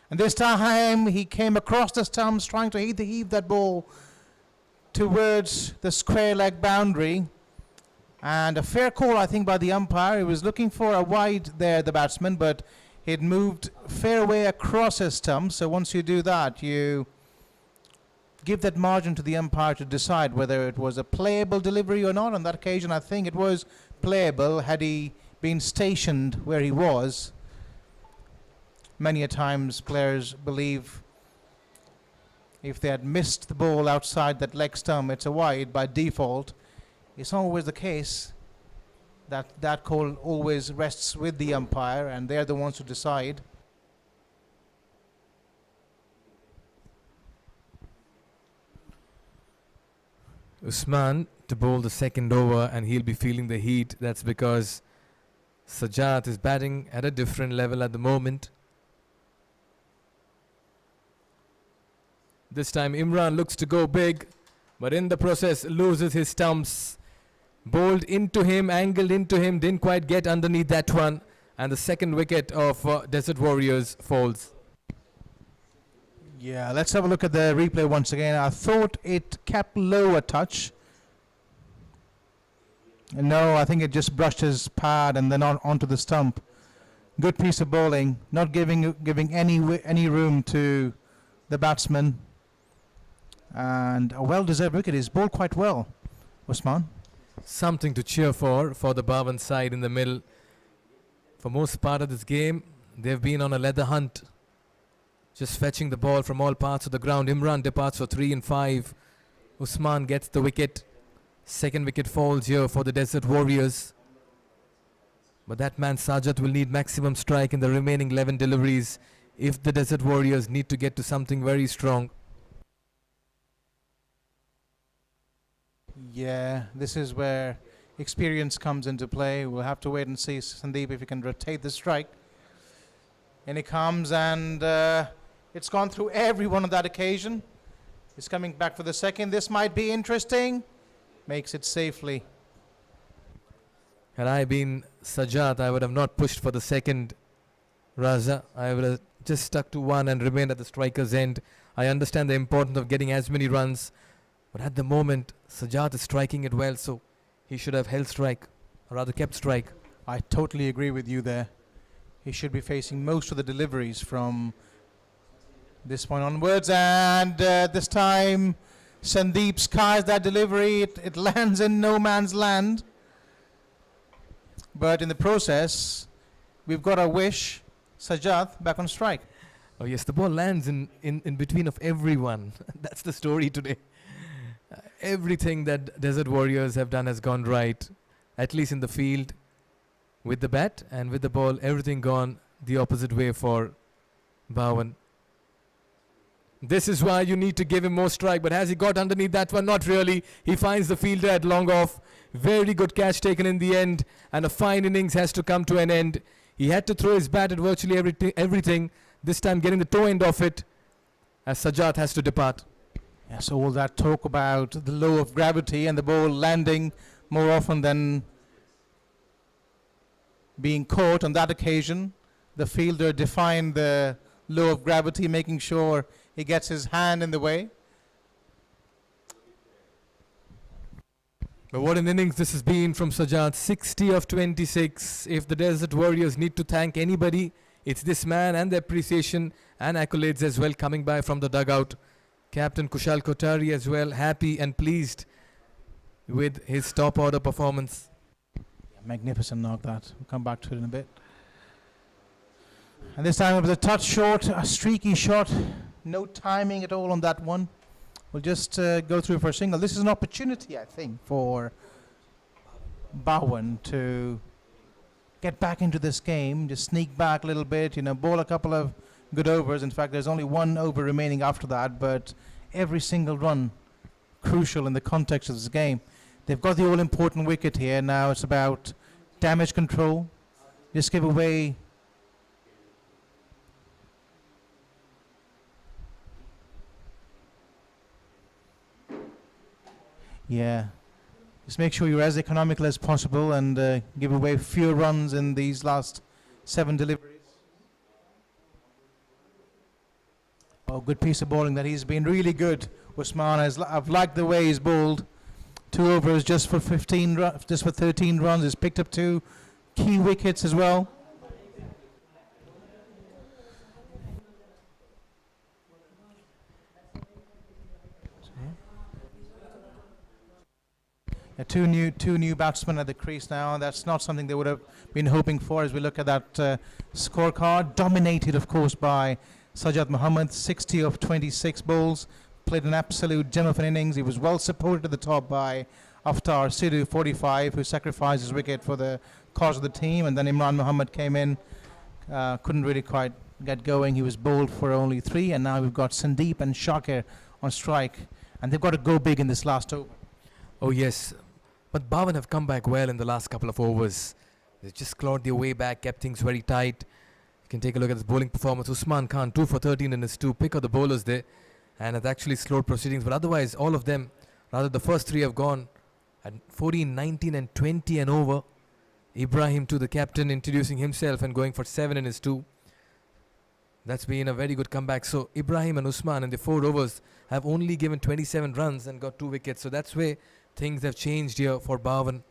And this time he came across the stumps trying to heave that ball towards the square leg boundary. And a fair call, I think, by the umpire. He was looking for a wide there, the batsman, but he'd moved fair way across his stump. So once you do that, you give that margin to the umpire to decide whether it was a playable delivery or not. On that occasion, I think it was playable had he been stationed where he was. Many a times players believe if they had missed the ball outside that leg stump, it's a wide by default. It's not always the case. That call always rests with the umpire, and they're the ones who decide. Usman to bowl the second over, and he'll be feeling the heat. That's because Sajjad is batting at a different level at the moment. This time Imran looks to go big, but in the process loses his stumps. Bowled into him, angled into him, didn't quite get underneath that one, and the second wicket of Desert Warriors falls. Yeah, let's have a look at the replay once again. I thought it kept low a touch. No, I think it just brushed his pad and then onto the stump. Good piece of bowling, not giving any room to the batsman. And a well-deserved wicket. He's bowled quite well, Usman. Something to cheer for the Baawan side in the middle. For most part of this game, they've been on a leather hunt, just fetching the ball from all parts of the ground. Imran departs for 3 and 5. Usman gets the wicket. Second wicket falls here for the Desert Warriors. But that man Sajjad will need maximum strike in the remaining 11 deliveries if the Desert Warriors need to get to something very strong. Yeah, this is where experience comes into play. We'll have to wait and see, Sandeep, if he can rotate the strike. And he comes, and it's gone through everyone on that occasion. He's coming back for the second. This might be interesting. Makes it safely. Had I been Sajjad, I would have not pushed for the second, Raza. I would have just stuck to one and remained at the striker's end. I understand the importance of getting as many runs, but at the moment, Sajjad is striking it well, so he should have held strike, or rather kept strike. I totally agree with you there. He should be facing most of the deliveries from this point onwards. And this time, Sandeep skies that delivery. It lands in no man's land. But in the process, we've got a wish, Sajjad back on strike. Oh yes, the ball lands in between of everyone. That's the story today. Everything that Desert Warriors have done has gone right, at least in the field. With the bat and with the ball, everything gone the opposite way for Baawan. This is why you need to give him more strike, but has he got underneath that one? Not really. He finds the fielder at long off. Very good catch taken in the end, and a fine innings has to come to an end. He had to throw his bat at virtually everything, this time getting the toe end off it, as Sajjad has to depart. Yes, all that talk about the law of gravity and the ball landing more often than being caught. On that occasion, the fielder defined the law of gravity, making sure he gets his hand in the way. But what an innings this has been from Sajjad. 60 of 26. If the Desert Warriors need to thank anybody, it's this man, and the appreciation and accolades as well coming by from the dugout. Captain Kushal Kotari as well, happy and pleased with his top order performance. Magnificent knock that. We'll come back to it in a bit. And this time it was a touch short, a streaky shot. No timing at all on that one. We'll just go through for a single. This is an opportunity, I think, for Baawan to get back into this game, just sneak back a little bit, bowl a couple of good overs. In fact, there's only one over remaining after that, but every single run crucial in the context of this game. They've got the all-important wicket here. Now it's about damage control. Just give away. Yeah. Just make sure you're as economical as possible and give away fewer runs in these last 7 deliveries. Oh, good piece of bowling that. He's been really good. Usman, I've liked the way he's bowled. 2 overs just for 13 runs. He's picked up 2 key wickets as well. Two new batsmen at the crease now, and that's not something they would have been hoping for as we look at that scorecard. Dominated, of course, by Sajjad Mohammed, 60 of 26 bowls, played an absolute gem of an innings. He was well supported at the top by Aftar Sidhu, 45, who sacrificed his wicket for the cause of the team, and then Imran Mohammed came in, couldn't really quite get going. He was bowled for only 3, and now we've got Sandeep and Shakir on strike, and they've got to go big in this last over. Oh yes, but Baawan have come back well in the last couple of overs. They just clawed their way back, kept things very tight. You can take a look at this bowling performance. Usman Khan, 2 for 13 in his 2. Pick of the bowlers there, and has actually slowed proceedings. But otherwise, all of them, rather the first 3 have gone at 14, 19 and 20 and over. Ibrahim to the captain, introducing himself and going for 7 in his 2. That's been a very good comeback. So Ibrahim and Usman in the 4 overs have only given 27 runs and got 2 wickets. So that's where things have changed here for Baawan.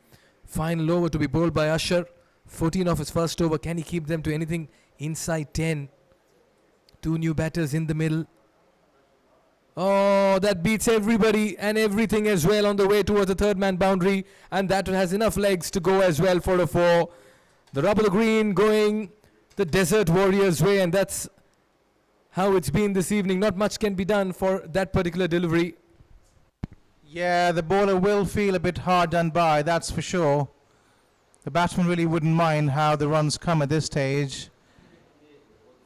Final over to be bowled by Asher. 14 of his first over. Can he keep them to anything inside 10? 2 new batters in the middle. Oh, that beats everybody and everything as well on the way towards the third man boundary. And that has enough legs to go as well for a 4. The rub of the green going the Desert Warriors way, and that's how it's been this evening. Not much can be done for that particular delivery. Yeah, the bowler will feel a bit hard done by, that's for sure. The batsman really wouldn't mind how the runs come at this stage.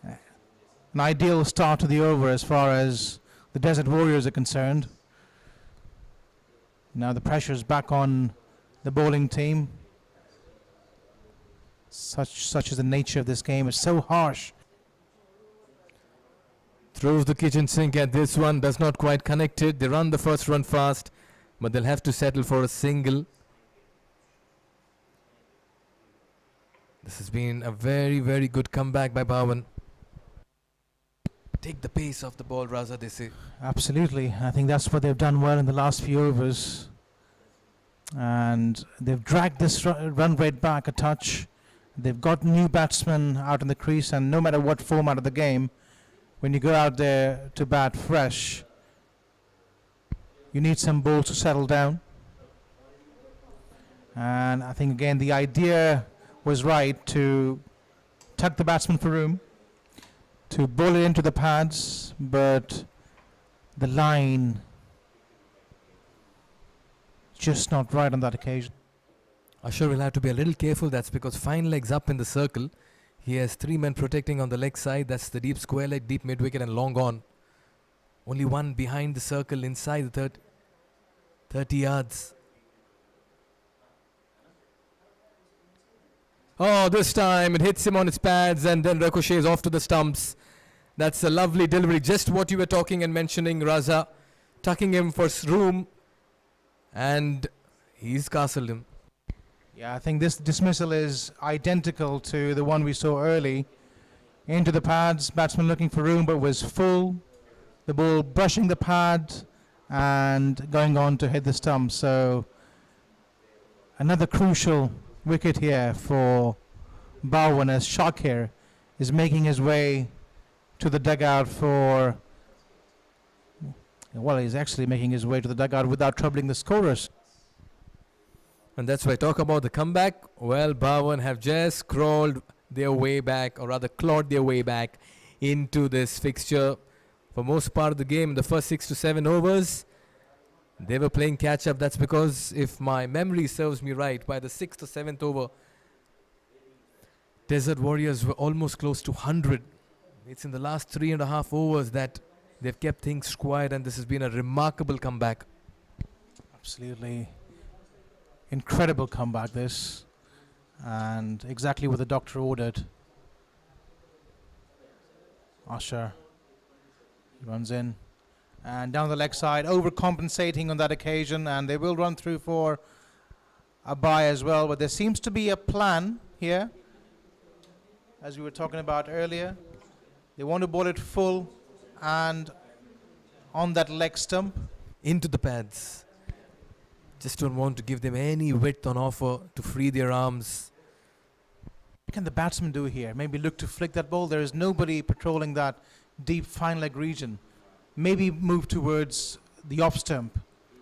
An ideal start to the over as far as the Desert Warriors are concerned. Now the pressure's back on the bowling team. Such is the nature of this game. It's so harsh. Throws the kitchen sink at this one. Does not quite connect it. They run the first run fast, but they'll have to settle for a single. This has been a very, very good comeback by Baawan. Take the pace off the ball, Raza, they say. Absolutely. I think that's what they've done well in the last few overs. And they've dragged this run rate back a touch. They've got new batsmen out in the crease, and no matter what format of the game, when you go out there to bat fresh, you need some balls to settle down. And I think, again, the idea was right to tuck the batsman for room, to bowl it into the pads, but the line just not right on that occasion. Asher will have to be a little careful. That's because fine legs up in the circle. He has 3 men protecting on the leg side. That's the deep square leg, deep mid wicket and long on. Only one behind the circle inside the 30 yards. Oh, this time it hits him on his pads and then ricochets off to the stumps. That's a lovely delivery. Just what you were talking and mentioning, Raza. Tucking him for room. And he's castled him. Yeah, I think this dismissal is identical to the one we saw early. Into the pads, batsman looking for room but was full. The ball brushing the pad and going on to hit the stump. So another crucial wicket here for Baawan as Shakir is making his way to the dugout for... Well, he's actually making his way to the dugout without troubling the scorers. And that's why I talk about the comeback. Well, Baawan have just crawled their way back, or rather clawed their way back into this fixture. For most part of the game, the first 6 to 7 overs, they were playing catch-up. That's because, if my memory serves me right, by the 6th or 7th over, Desert Warriors were almost close to 100. It's in the last 3.5 overs that they've kept things quiet, and this has been a remarkable comeback. Absolutely incredible comeback this, and exactly what the doctor ordered. Usher runs in and down the leg side, overcompensating on that occasion, and they will run through for a bye as well. But there seems to be a plan here, as we were talking about earlier. They want to bowl it full and on that leg stump. Into the pads. Just don't want to give them any width on offer to free their arms. What can the batsman do here? Maybe look to flick that ball. There is nobody patrolling that deep fine leg region. Maybe move towards the off stump.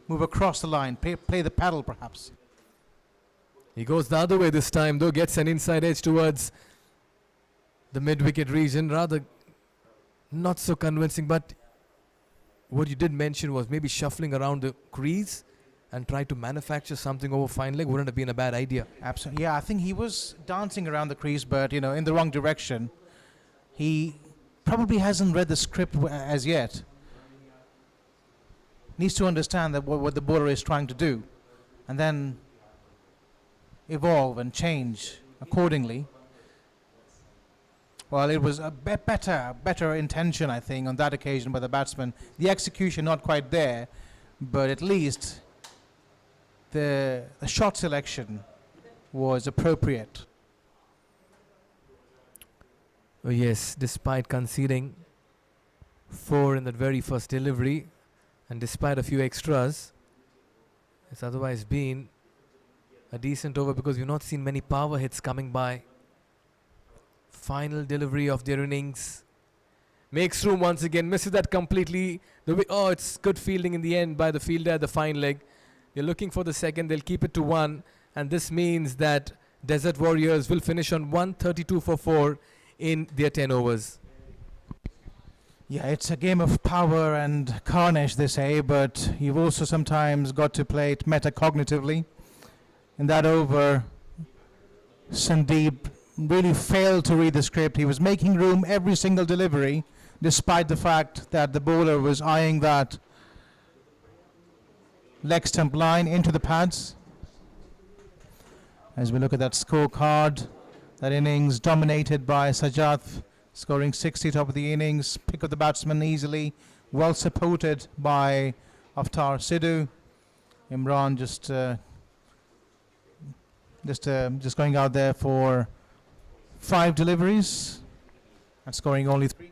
Move across the line. Play the paddle perhaps. He goes the other way this time, though, gets an inside edge towards the mid-wicket region. Rather not so convincing, but what you did mention was maybe shuffling around the crease and try to manufacture something over fine leg wouldn't have been a bad idea. Absolutely. Yeah, I think he was dancing around the crease, but, you know, in the wrong direction. He probably hasn't read the script as yet. Needs to understand that what the bowler is trying to do, and then evolve and change accordingly. Well, it was a better intention, I think, on that occasion by the batsman. The execution not quite there, but at least the shot selection was appropriate. Oh yes, despite conceding 4 in that very first delivery, and despite a few extras, it's otherwise been a decent over because we've not seen many power hits coming by. Final delivery of their innings. Makes room once again, misses that completely. Oh, it's good fielding in the end by the fielder at the fine leg. They're looking for the second, they'll keep it to 1, and this means that Desert Warriors will finish on 132 for 4 in their 10 overs. Yeah, it's a game of power and carnage, they say, but you've also sometimes got to play it metacognitively. In that over, Sandeep really failed to read the script. He was making room every single delivery, despite the fact that the bowler was eyeing that leg stump line into the pads. As we look at that scorecard, that innings dominated by Sajjad, scoring 60 top of the innings, pick of the batsman easily, well supported by Aftar Sidhu. Imran just going out there for 5 deliveries and scoring only 3.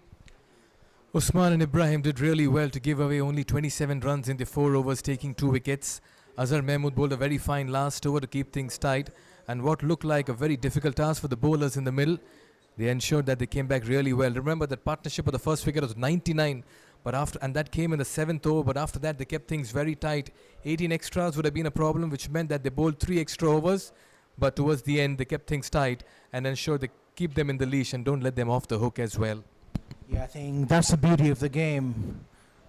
Usman and Ibrahim did really well to give away only 27 runs in the 4 overs, taking 2 wickets. Azhar Mahmood bowled a very fine last over to keep things tight, and what looked like a very difficult task for the bowlers in the middle. They ensured that they came back really well. Remember that partnership of the first wicket was 99, and that came in the 7th over, but after that they kept things very tight. 18 extras would have been a problem, which meant that they bowled 3 extra overs, but towards the end they kept things tight and ensured they keep them in the leash and don't let them off the hook as well. Yeah, I think that's the beauty of the game.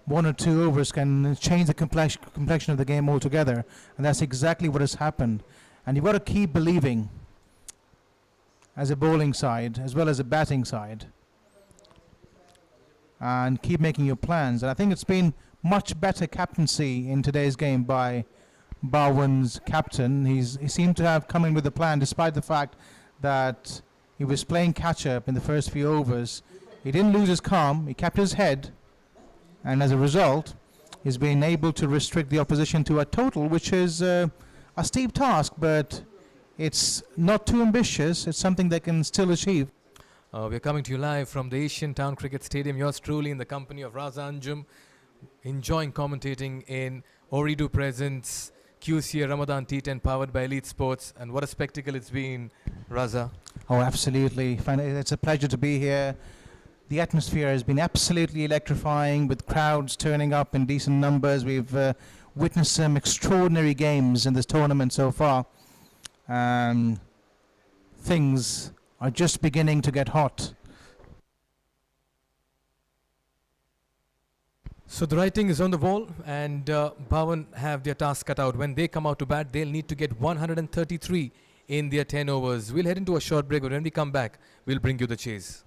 1 or 2 overs can change the complexion of the game altogether, and that's exactly what has happened. And you've got to keep believing as a bowling side as well as a batting side, and keep making your plans. And I think it's been much better captaincy in today's game by Baawan's captain. He seemed to have come in with a plan, despite the fact that he was playing catch-up in the first few overs. He didn't lose his calm, he kept his head, and as a result he's been able to restrict the opposition to a total which is a steep task, but it's not too ambitious. It's something they can still achieve. We're coming to you live from the Asian Town Cricket Stadium. Yours truly in the company of Raza Anjum, enjoying commentating in Ooredoo Presents QCA Ramadan T10 powered by Elite Sports. And what a spectacle it's been, Raza. Oh, absolutely. It's a pleasure to be here. The atmosphere has been absolutely electrifying, with crowds turning up in decent numbers. We've witnessed some extraordinary games in this tournament so far. Things are just beginning to get hot. So the writing is on the wall, and Baawan have their task cut out. When they come out to bat, they'll need to get 133 in their 10 overs. We'll head into a short break, but when we come back, we'll bring you the chase.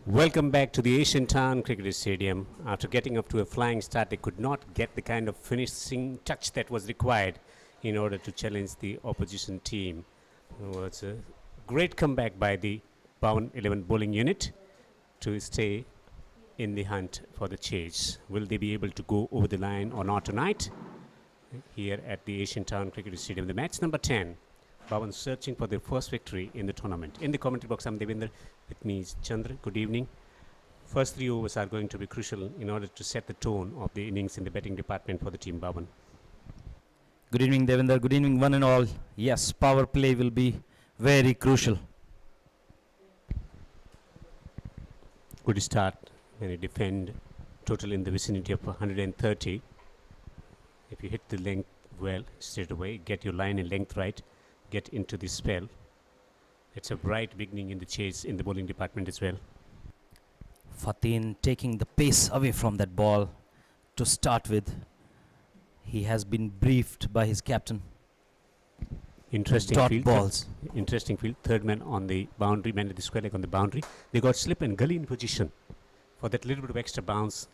Welcome back to the Asian Town Cricket Stadium. After getting up to a flying start, they could not get the kind of finishing touch that was required in order to challenge the opposition team. It was a great comeback by the Baawan 11 bowling unit to stay in the hunt for the chase. Will they be able to go over the line or not tonight? Here at the Asian Town Cricket Stadium, the match number 10. Baawan searching for their first victory in the tournament. In the commentary box, I'm Devinder. With me is Chandra. Good evening. First 3 overs are going to be crucial in order to set the tone of the innings in the batting department for the team, Baawan. Good evening, Devinder. Good evening, one and all. Yes, power play will be very crucial. Good start when you defend total in the vicinity of 130. If you hit the length well straight away, get your line and length right, get into the spell. It's a bright beginning in the chase in the bowling department as well. Fatin taking the pace away from that ball to start with. He has been briefed by his captain. Interesting Dot field. balls. Interesting field. Third man on the boundary, man at the square leg on the boundary. They got slip and gully in position for that little bit of extra bounce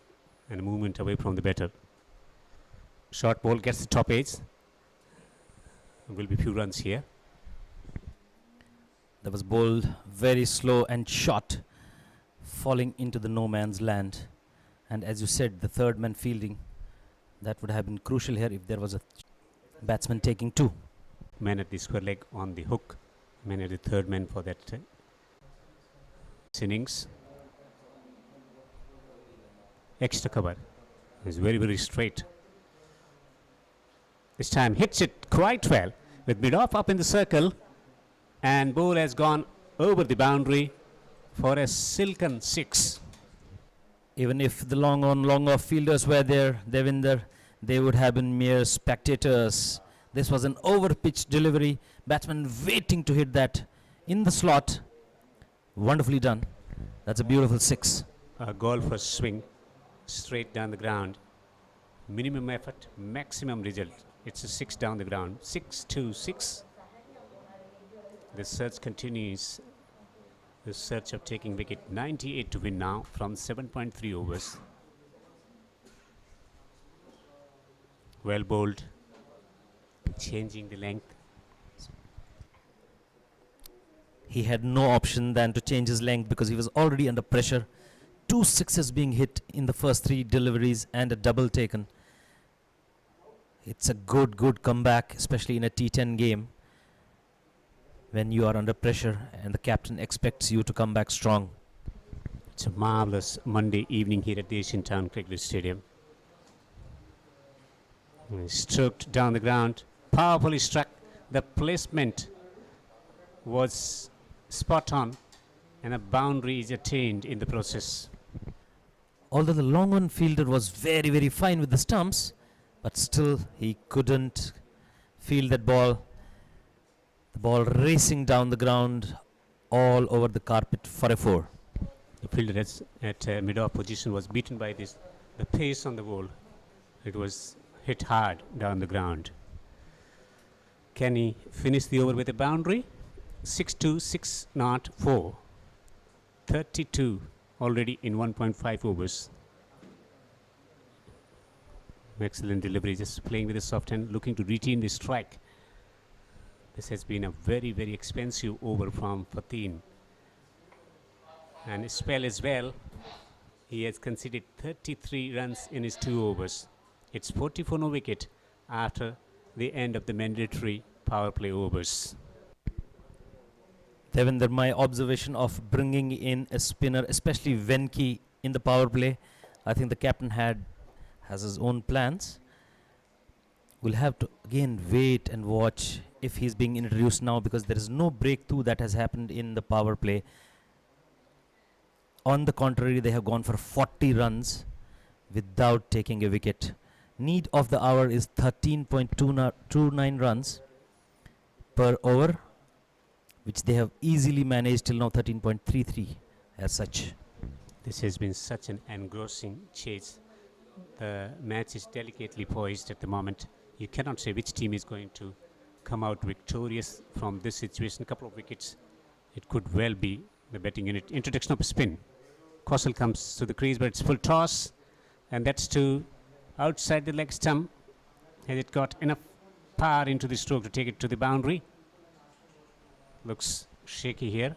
and a movement away from the batter. Short ball gets the top edge. There will be few runs here. That was bowled very slow and short, falling into the no man's land. And as you said, the third man fielding, that would have been crucial here if there was a batsman taking two. Man at the square leg on the hook. Man at the third man for that innings. Extra cover. It's very, very straight. This time hits it quite well with mid-off up in the circle, and ball has gone over the boundary for a silken 6. Even if the long on, long off fielders were there, Devinder, they would have been mere spectators. This was an over-pitched delivery. Batsman waiting to hit that in the slot. Wonderfully done. That's a beautiful 6. A golfer swing straight down the ground. Minimum effort, maximum result. It's a 6 down the ground. 6-2-6. The search continues. The search of taking wicket. 98 to win now from 7.3 overs. Well bowled. Changing the length. He had no option than to change his length because he was already under pressure. 2 sixes being hit in the first 3 deliveries and a double taken. It's a good comeback, especially in a T10 game when you are under pressure and the captain expects you to come back strong. It's a marvelous Monday evening here at the Asian Town Cricket Stadium. Stroked down the ground, powerfully struck. The placement was spot on and a boundary is attained in the process. Although the long on fielder was very fine with the stumps, but still he couldn't field that ball. The ball racing down the ground all over the carpet for a 4. The fielder at mid-off position was beaten by the pace on the ball. It was hit hard down the ground. Can he finish the over with a boundary? 6-2, 6-0-4. 32 already in 1.5 overs. Excellent delivery, just playing with the soft hand, looking to retain the strike. This has been a very expensive over from Fatin. And spell as well. He has conceded 33 runs in his 2 overs. It's 44 no wicket after the end of the mandatory power play overs. Devinder, my observation of bringing in a spinner, especially Venki in the power play, I think the captain has his own plans. We'll have to again wait and watch if he's being introduced now because there is no breakthrough that has happened in the power play. On the contrary, they have gone for 40 runs without taking a wicket. Need of the hour is 13.29 runs per over, which they have easily managed till now, 13.33 as such. This has been such an engrossing chase. The match is delicately poised at the moment. You cannot say which team is going to come out victorious from this situation. A couple of wickets. It could well be the batting unit. Introduction of spin. Kosal comes to the crease, but it's full toss, and that's to outside the leg stump. Has it got enough power into the stroke to take it to the boundary? Looks shaky here.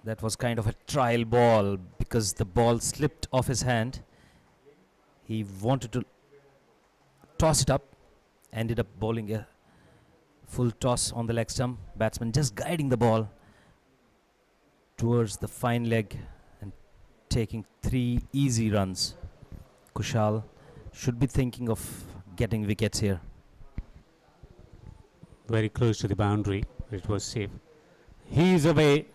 That was kind of a trial ball because the ball slipped off his hand. He wanted to toss it up, ended up bowling a full toss on the leg stump. Batsman just guiding the ball towards the fine leg and taking 3 easy runs. Kushal should be thinking of getting wickets here. Very close to the boundary. It was safe. He is away.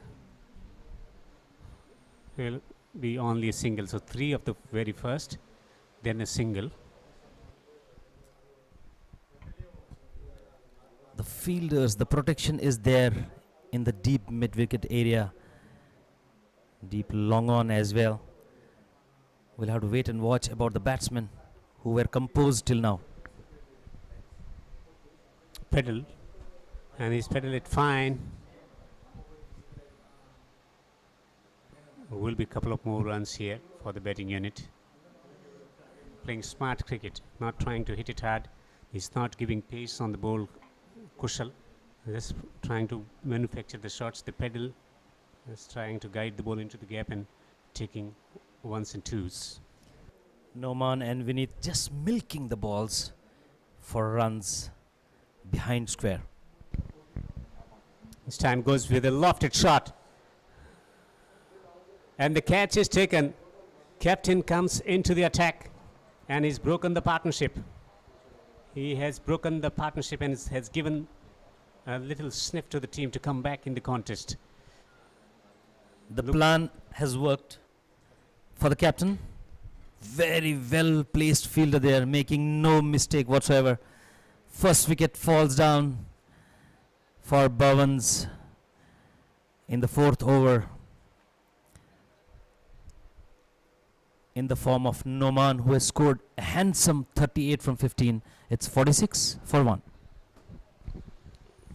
Will be only a single. So 3 of the very first, then a single. The fielders, the protection is there in the deep mid-wicket area. Deep long on as well. We'll have to wait and watch about the batsmen who were composed till now. Pedal. And he's pedaled it fine. Will be a couple of more runs here for the batting unit. Playing smart cricket, not trying to hit it hard. He's not giving pace on the ball. Kushal just trying to manufacture the shots. The pedal is trying to guide the ball into the gap and taking ones and twos. Noman and Vineet just milking the balls for runs behind square. This time goes with a lofted shot. And the catch is taken. Captain comes into the attack and he's broken the partnership. He has broken the partnership and has given a little sniff to the team to come back in the contest. The plan has worked for the captain. Very well placed fielder there, making no mistake whatsoever. First wicket falls down for Baawan's in the 4th over, in the form of Noman, who has scored a handsome 38 from 15. It's 46 for 1.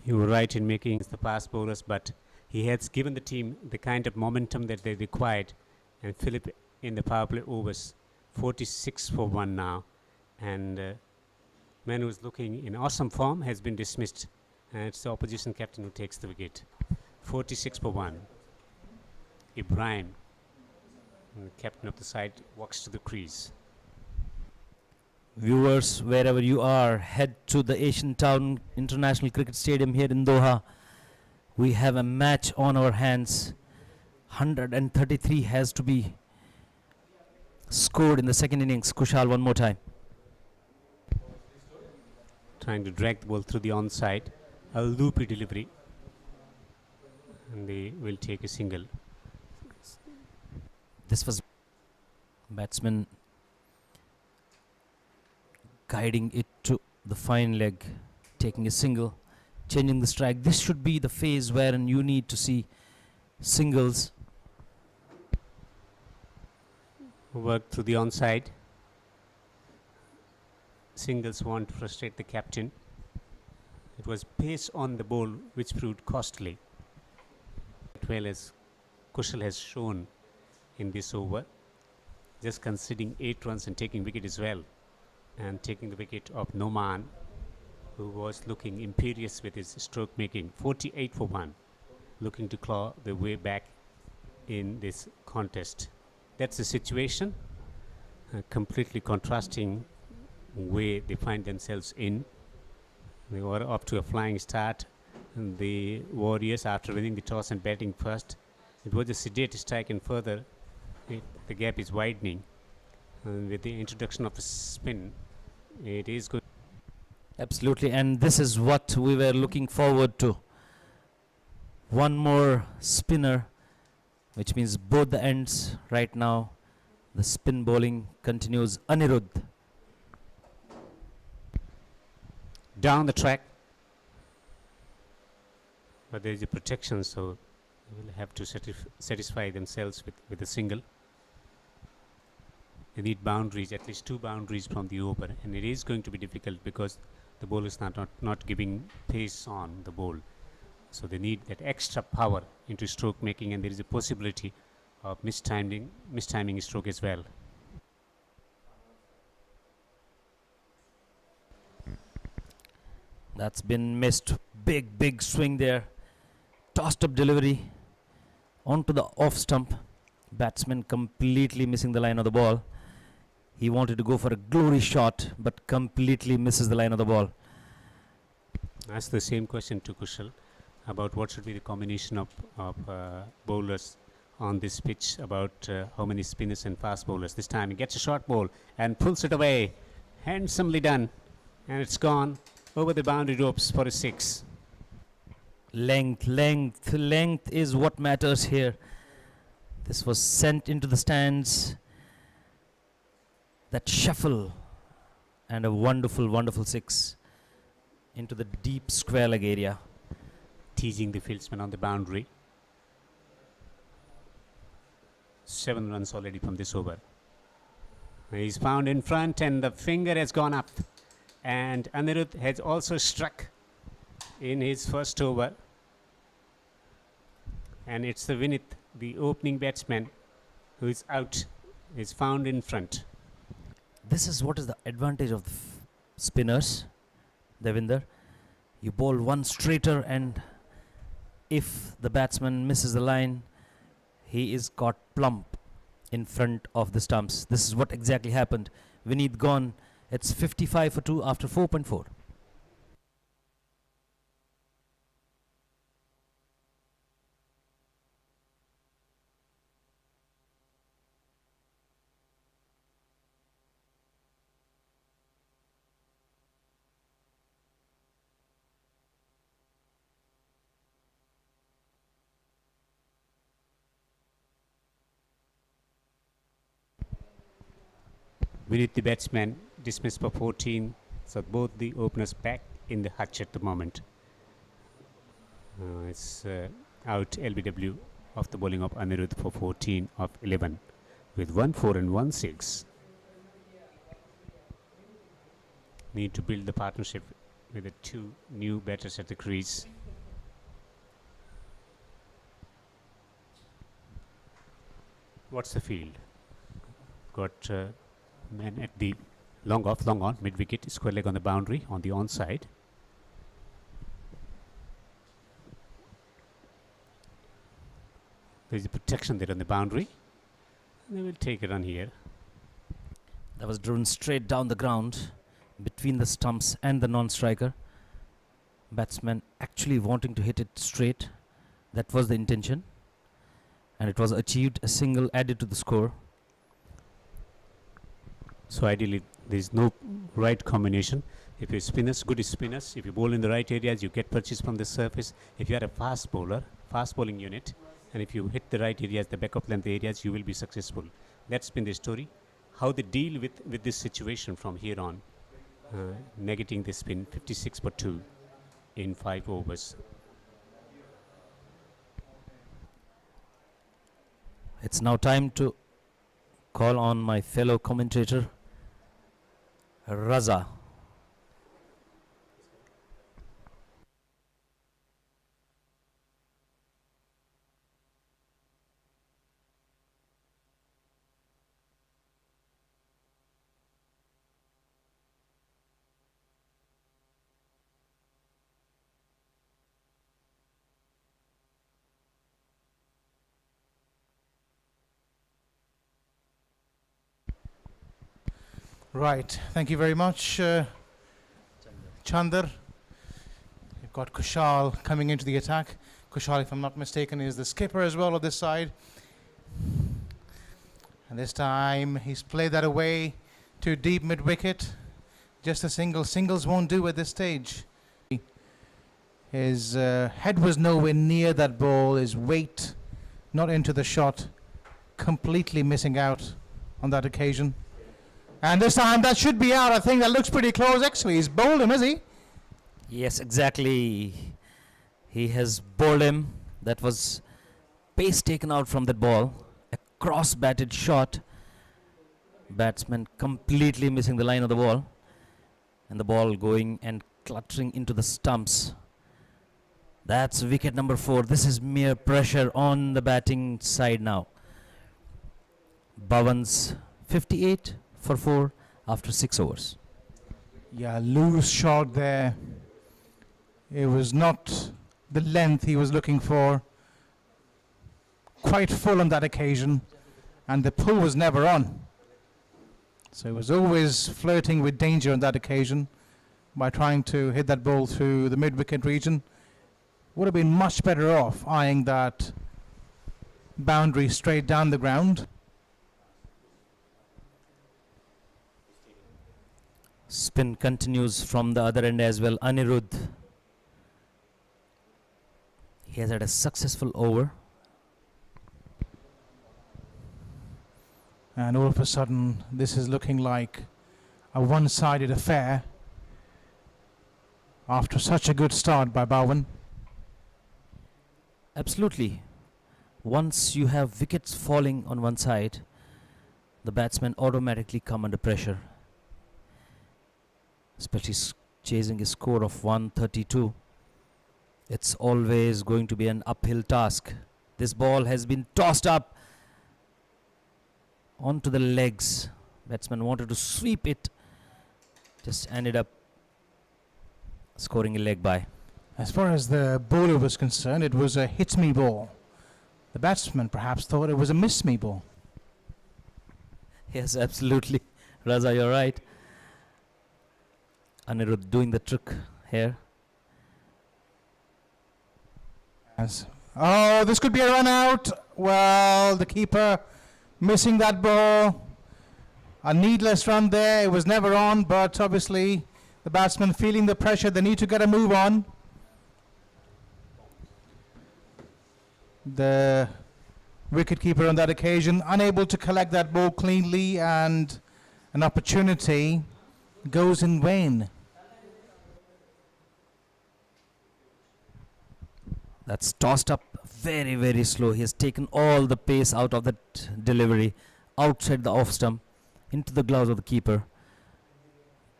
You were right in making the fast bowlers, but he has given the team the kind of momentum that they required. And Philip in the power play overs, 46 for 1 now. And man who is looking in awesome form has been dismissed. And it's the opposition captain who takes the wicket. 46 for 1. Ibrahim, the captain of the side, walks to the crease. Viewers, wherever you are, head to the Asian Town International Cricket Stadium here in Doha. We have a match on our hands. 133 has to be scored in the second innings. Kushal, one more time. Trying to drag the ball through the onside. A loopy delivery. And they will take a single. This was batsman guiding it to the fine leg, taking a single, changing the strike. This should be the phase wherein you need to see singles. Work through the onside. Singles won't frustrate the captain. It was pace on the ball which proved costly. As well as Kushal has shown in this over, just conceding 8 runs and taking wicket as well, and taking the wicket of Noman, who was looking imperious with his stroke making. 48 for 1, looking to claw the way back in this contest. That's the situation, completely contrasting way they find themselves in. They were up to a flying start, and the Warriors, after winning the toss and batting first, it was a sedate strike, and further the gap is widening, and with the introduction of a spin, it is good. Absolutely, and this is what we were looking forward to. One more spinner, which means both the ends right now. The spin bowling continues. Anirudh. Down the track, but there is a protection, so they will have to satisfy themselves with a single. They need boundaries, at least 2 boundaries from the over, and it is going to be difficult because the ball is not giving pace on the ball. So they need that extra power into stroke making, and there is a possibility of mistiming stroke as well. That's been missed. Big swing there. Tossed up delivery onto the off stump. Batsman completely missing the line of the ball. He wanted to go for a glory shot, but completely misses the line of the ball. Ask the same question to Kushal about what should be the combination of bowlers on this pitch, about how many spinners and fast bowlers. This time he gets a short ball and pulls it away. Handsomely done. And it's gone over the boundary ropes for a 6. Length is what matters here. This was sent into the stands. That shuffle and a wonderful 6 into the deep square leg area. Teasing the fieldsman on the boundary. 7 runs already from this over. He's found in front and the finger has gone up. And Anirudh has also struck in his first over. And it's the Vinith, the opening batsman, who is out, is found in front. This is what is the advantage of the spinners, Devinder. You bowl one straighter, and if the batsman misses the line, he is caught plump in front of the stumps. This is what exactly happened. Vineet gone. It's 55 for 2 after 4.4. Vinith, the batsman, dismissed for 14. So both the openers back in the hutch at the moment. It's out LBW of the bowling of Anirudh for 14 of 11 with 1-4 and 1-6. Need to build the partnership with the 2 new batters at the crease. What's the field? Got man at the long off, long on, mid wicket, square leg on the boundary on the onside. There's a protection there on the boundary. They will take a run here. That was driven straight down the ground between the stumps and the non-striker. Batsman actually wanting to hit it straight. That was the intention. And it was achieved. A single added to the score. So ideally, there is no right combination. If you're spinners, good spinners. If you bowl in the right areas, you get purchase from the surface. If you are a fast bowler, fast bowling unit, and if you hit the right areas, the back of length areas, you will be successful. That's been the story. How they deal with this situation from here on, negating the spin, 56 for 2 in 5 overs. It's now time to call on my fellow commentator, Raza. Right, thank you very much, Chandar. You've got Kushal coming into the attack. Kushal, if I'm not mistaken, is the skipper as well of this side. And this time he's played that away to deep mid-wicket. Just a single. Singles won't do at this stage. His head was nowhere near that ball. His weight not into the shot. Completely missing out on that occasion. And this time that should be out. I think that looks pretty close actually. He's bowled him, has he? Yes, exactly. He has bowled him. That was pace taken out from that ball. A cross-batted shot. Batsman completely missing the line of the ball. And the ball going and cluttering into the stumps. That's wicket number 4. This is mere pressure on the batting side now. Baawan's 58 for 4 after 6 overs. Yeah, loose shot there. It was not the length he was looking for. Quite full on that occasion, and the pull was never on. So he was always flirting with danger on that occasion by trying to hit that ball through the mid-wicket region. Would have been much better off eyeing that boundary straight down the ground. Spin continues from the other end as well. Anirudh. He has had a successful over. And all of a sudden, this is looking like a one-sided affair after such a good start by Baawan. Absolutely. Once you have wickets falling on one side, the batsmen automatically come under pressure. Especially chasing a score of 132. It's always going to be an uphill task. This ball has been tossed up onto the legs. Batsman wanted to sweep it. Just ended up scoring a leg by. As far as the bowler was concerned, it was a hit-me ball. The batsman perhaps thought it was a miss-me ball. Yes, absolutely. Raza, you're right. Anirudh doing the trick here. Oh, this could be a run out. Well, the keeper missing that ball. A needless run there. It was never on, but obviously the batsman feeling the pressure. They need to get a move on. The wicketkeeper on that occasion unable to collect that ball cleanly, and an opportunity goes in vain. That's tossed up very, very slow. He has taken all the pace out of that delivery, outside the off stump, into the gloves of the keeper.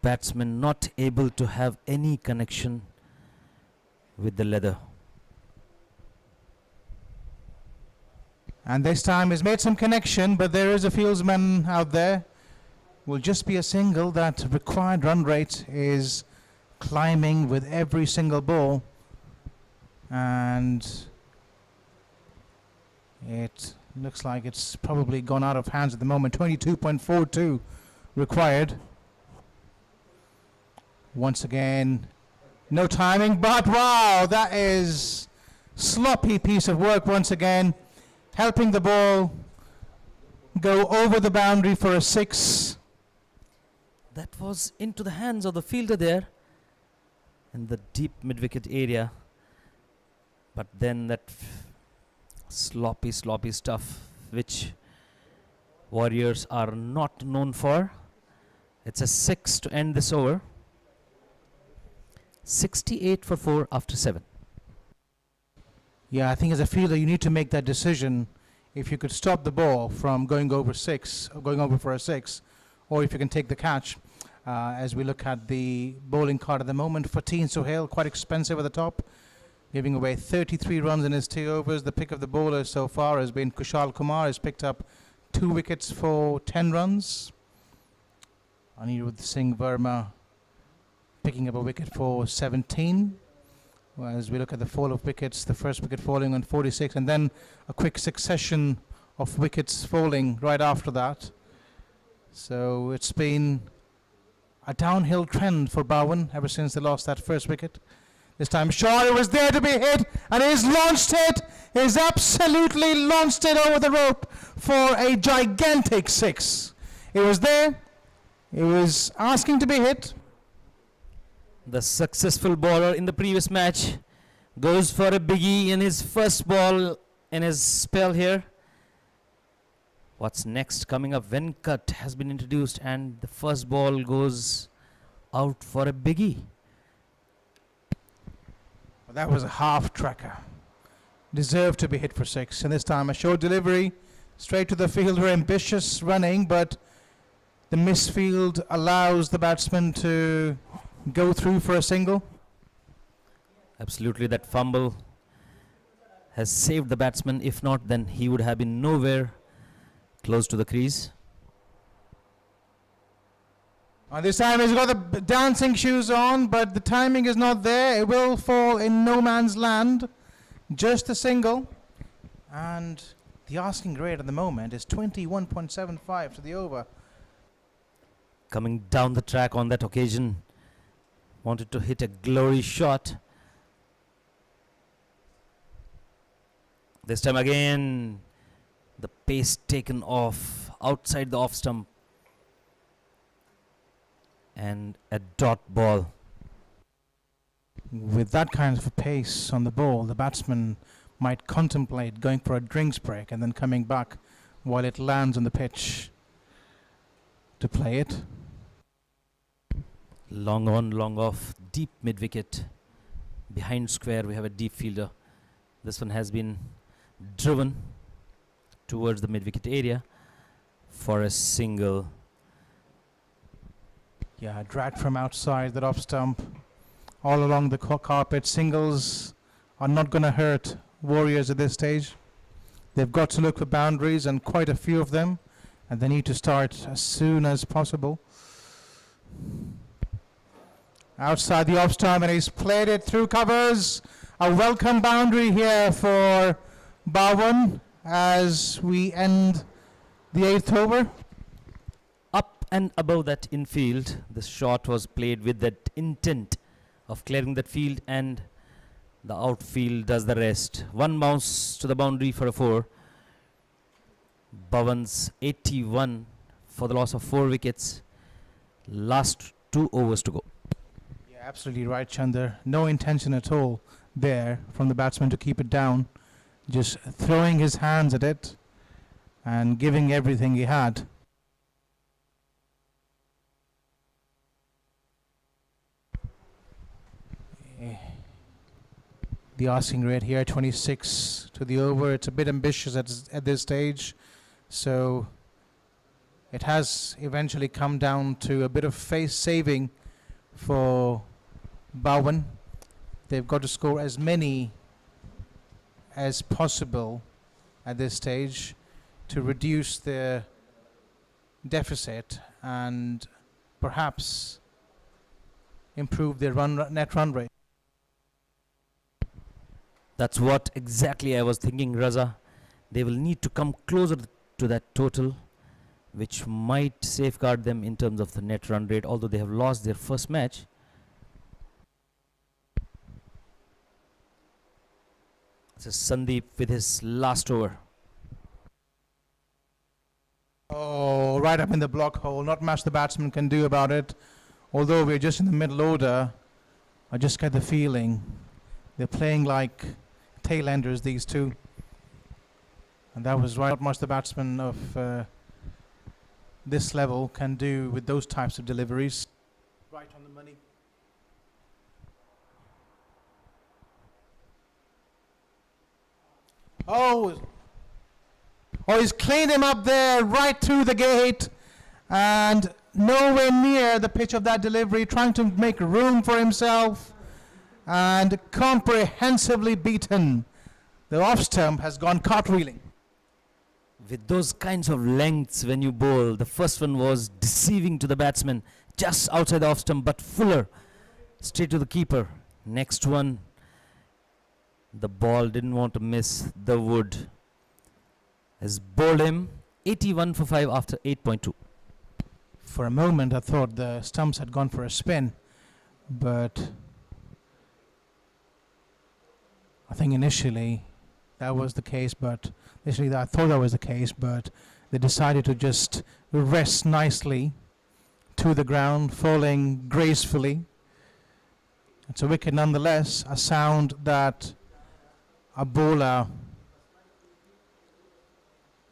Batsman not able to have any connection with the leather. And this time he's made some connection, but there is a fieldsman out there. Will just be a single. That required run rate is climbing with every single ball. And it looks like it's probably gone out of hands at the moment. 22.42 required. Once again, no timing, but wow, that is sloppy piece of work once again. Helping the ball go over the boundary for a 6. That was into the hands of the fielder there in the deep mid-wicket area. But then that sloppy stuff which Warriors are not known for. It's a 6 to end this over. 68 for 4 after 7. Yeah, I think as a fielder you need to make that decision. If you could stop the ball from going over 6, or going over for a 6, or if you can take the catch. As we look at the bowling card at the moment, Fateen Sohail, quite expensive at the top, giving away 33 runs in his 2 overs. The pick of the bowler so far has been Kushal Kumar. Has picked up 2 wickets for 10 runs. Anirudh Singh Verma picking up a wicket for 17. Well, as we look at the fall of wickets, the first wicket falling on 46, and then a quick succession of wickets falling right after that. So it's been a downhill trend for Baawan ever since they lost that first wicket. This time Shaw was there to be hit, and he's launched it. He's absolutely launched it over the rope for a gigantic 6. It was there. He was asking to be hit. The successful bowler in the previous match goes for a biggie in his first ball in his spell here. What's next? Coming up, Venkat has been introduced, and the first ball goes out for a biggie. Well, that was a half tracker. Deserved to be hit for 6. And this time a short delivery straight to the fielder. Ambitious running, but the misfield allows the batsman to go through for a single. Absolutely, that fumble has saved the batsman. If not, then he would have been nowhere close to the crease. And this time he's got the dancing shoes on, but the timing is not there. It will fall in no man's land. Just a single. And the asking rate at the moment is 21.75 to the over. Coming down the track on that occasion, wanted to hit a glory shot. This time again, the pace taken off outside the off stump. And a dot ball. With that kind of a pace on the ball, the batsman might contemplate going for a drinks break and then coming back while it lands on the pitch to play it. Long on, long off, deep mid wicket. Behind square, we have a deep fielder. This one has been driven towards the mid wicket area for a single. Yeah, dragged from outside that off stump all along the carpet. Singles are not going to hurt Warriors at this stage. They've got to look for boundaries, and quite a few of them, and they need to start as soon as possible. Outside the off stump, and he's played it through covers. A welcome boundary here for Baawan as we end the 8th over. Up and above that infield, the shot was played with that intent of clearing that field, and the outfield does the rest. One bounce to the boundary for a 4. Baawan's 81 for the loss of 4 wickets. Last 2 overs to go. Yeah, absolutely right, Chander. No intention at all there from the batsman to keep it down. Just throwing his hands at it and giving everything he had. The asking rate here, 26 to the over. It's a bit ambitious at this stage. So it has eventually come down to a bit of face saving for Baawan. They've got to score as many as possible at this stage to reduce their deficit and perhaps improve their net run rate. That's what exactly I was thinking, Raza. They will need to come closer to that total, which might safeguard them in terms of the net run rate, although they have lost their first match. This is Sandeep with his last over. Oh, right up in the block hole. Not much the batsman can do about it. Although we're just in the middle order, I just get the feeling they're playing like tail enders, these two. And that was right. Not much the batsman of this level can do with those types of deliveries. Right on the money. Oh, he's cleaned him up there right through the gate and nowhere near the pitch of that delivery, trying to make room for himself and comprehensively beaten. The off stump has gone cartwheeling. With those kinds of lengths when you bowl, the first one was deceiving to the batsman, just outside the off stump, but fuller, straight to the keeper. Next one, the ball didn't want to miss the wood. Has bowled him 81 for 5 after 8.2. For a moment I thought the stumps had gone for a spin, but I think initially that was the case, but initially I thought that was the case, but they decided to just rest nicely to the ground, falling gracefully. It's a wicket nonetheless, a sound that a bowler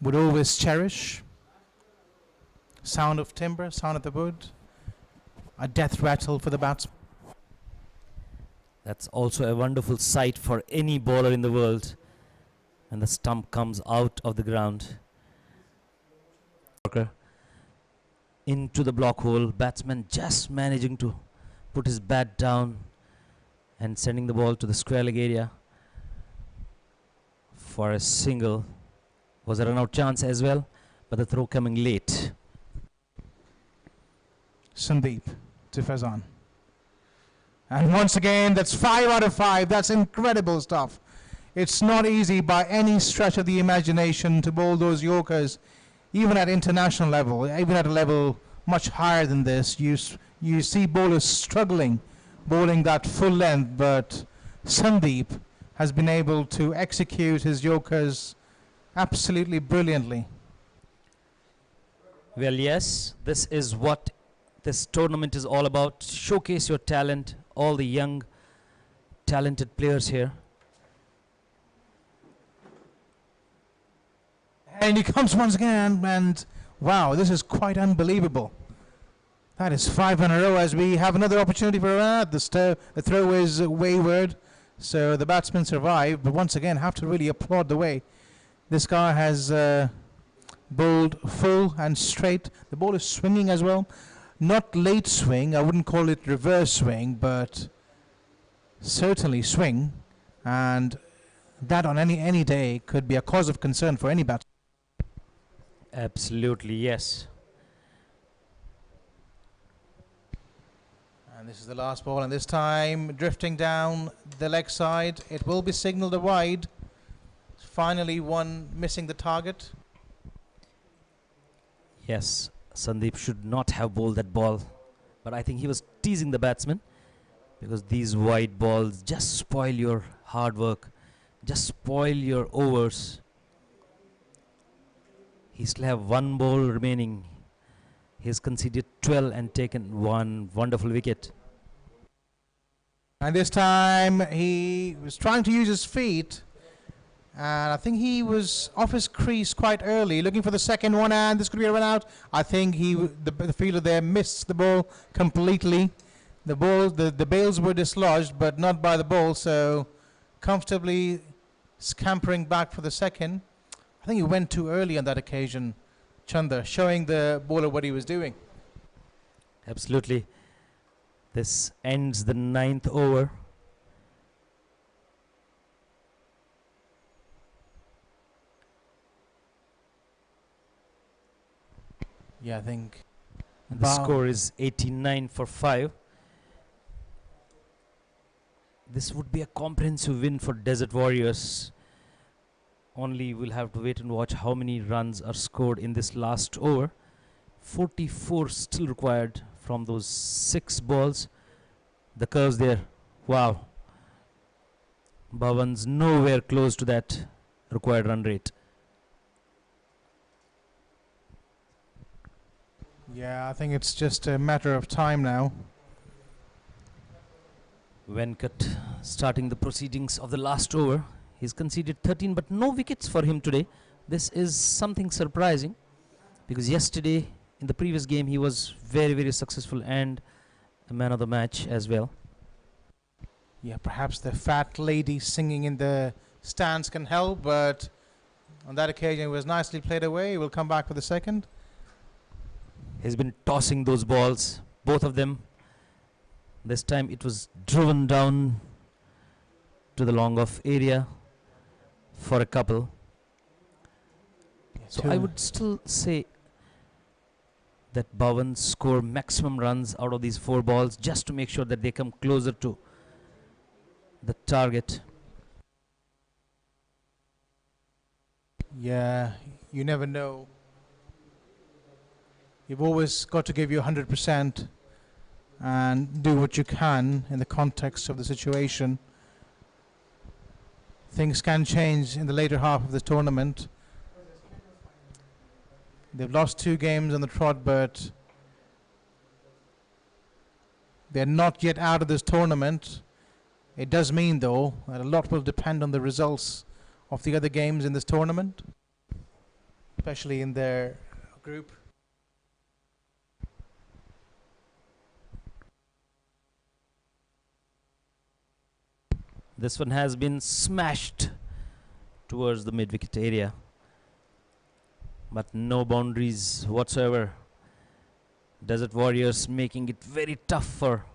would always cherish. Sound of timber, sound of the wood, a death rattle for the batsman. That's also a wonderful sight for any bowler in the world. And the stump comes out of the ground. Into the block hole. Batsman just managing to put his bat down and sending the ball to the square leg area for a single. Was a run out chance as well, but the throw coming late. Sandeep to Faizan. And once again, that's 5 out of 5. That's incredible stuff. It's not easy by any stretch of the imagination to bowl those Yorkers, even at international level, even at a level much higher than this. You see bowlers struggling bowling that full length, but Sandeep has been able to execute his Yorkers absolutely brilliantly. Well, yes, this is what this tournament is all about. Showcase your talent, all the young, talented players here. And he comes once again, and wow, this is quite unbelievable. That is 5 in a row as we have another opportunity for the throw is wayward, so the batsman survived, but once again have to really applaud the way this guy has bowled full and straight. The ball is swinging as well. Not late swing, I wouldn't call it reverse swing, but certainly swing, and that on any day could be a cause of concern for any batsman. Absolutely, yes. And this is the last ball, and this time drifting down the leg side. It will be signalled a wide. Finally one missing the target. Yes, Sandeep should not have bowled that ball, but I think he was teasing the batsman, because these wide balls just spoil your hard work, just spoil your overs. He still have one ball remaining. He's conceded 12 and taken one wonderful wicket. And this time he was trying to use his feet, and I think he was off his crease quite early, looking for the second one, and this could be a run out. I think the fielder there missed the ball completely. The bails were dislodged, but not by the ball, so comfortably scampering back for the second. I think he went too early on that occasion, Chanda, showing the bowler what he was doing. Absolutely. This ends the 9th over. Yeah, I think The score is 89 for 5. This would be a comprehensive win for Desert Warriors. Only we'll have to wait and watch how many runs are scored in this last over. 44 still required from those 6 balls. The curves there, wow. Baawan's nowhere close to that required run rate. Yeah, I think it's just a matter of time now. Venkat starting the proceedings of the last over. He's conceded 13, but no wickets for him today. This is something surprising, because yesterday in the previous game he was very, very successful and a man of the match as well. Yeah, perhaps the fat lady singing in the stands can help, but on that occasion it was nicely played away. He will come back for the second. He's been tossing those balls, both of them. This time it was driven down to the long off area for a couple. So I would still say that Baawan score maximum runs out of these 4 balls, just to make sure that they come closer to the target. Yeah, you never know. You've always got to give you 100% and do what you can in the context of the situation. Things can change in the later half of the tournament. They've lost 2 games on the trot, but they're not yet out of this tournament. It does mean, though, that a lot will depend on the results of the other games in this tournament, especially in their group. This one has been smashed towards the mid-wicket area, but no boundaries whatsoever. Desert Warriors making it very tough for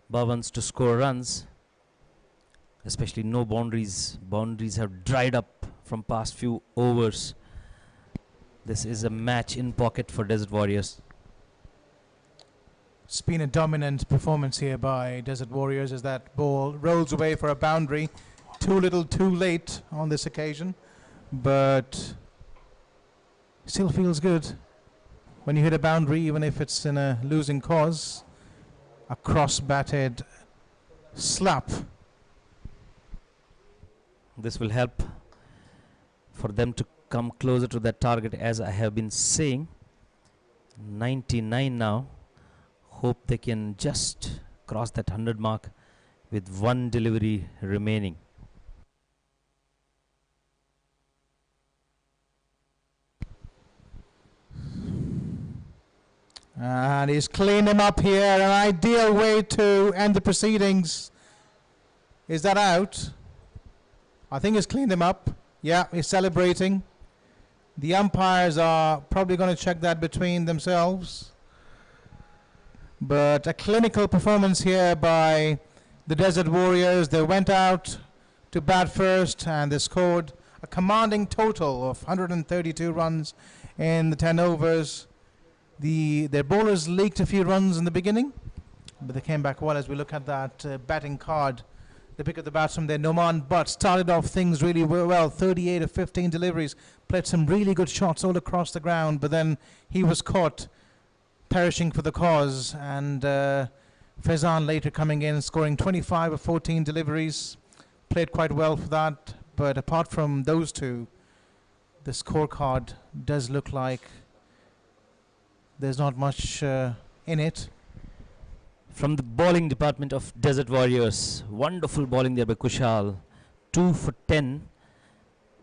Baawan's to score runs. especially no boundaries. Boundaries have dried up from past few overs. This is a match in pocket for Desert Warriors. It's been a dominant performance here by Desert Warriors as that ball rolls away for a boundary. Too little, too late on this occasion, but still feels good when you hit a boundary, even if it's in a losing cause. A cross-batted slap. This will help for them to come closer to that target, as I have been saying. 99 now. Hope they can just cross that 100 mark with one delivery remaining. And he's cleaned him up here. An ideal way to end the proceedings. Is that out? I think he's cleaned him up. Yeah, he's celebrating. The umpires are probably going to check that between themselves. But a clinical performance here by the Desert Warriors. They went out to bat first and they scored a commanding total of 132 runs in the 10 overs. Their bowlers leaked a few runs in the beginning, but they came back well. As we look at that batting card, the pick of the batsman there, Noman Butt, started off things really well. 38 of 15 deliveries, played some really good shots all across the ground, but then he was caught perishing for the cause. And Faizan later coming in, scoring 25 of 14 deliveries, played quite well for that. But apart from those two, the scorecard does look like there's not much in it. From the bowling department of Desert Warriors, wonderful bowling there by Kushal. 2 for 10,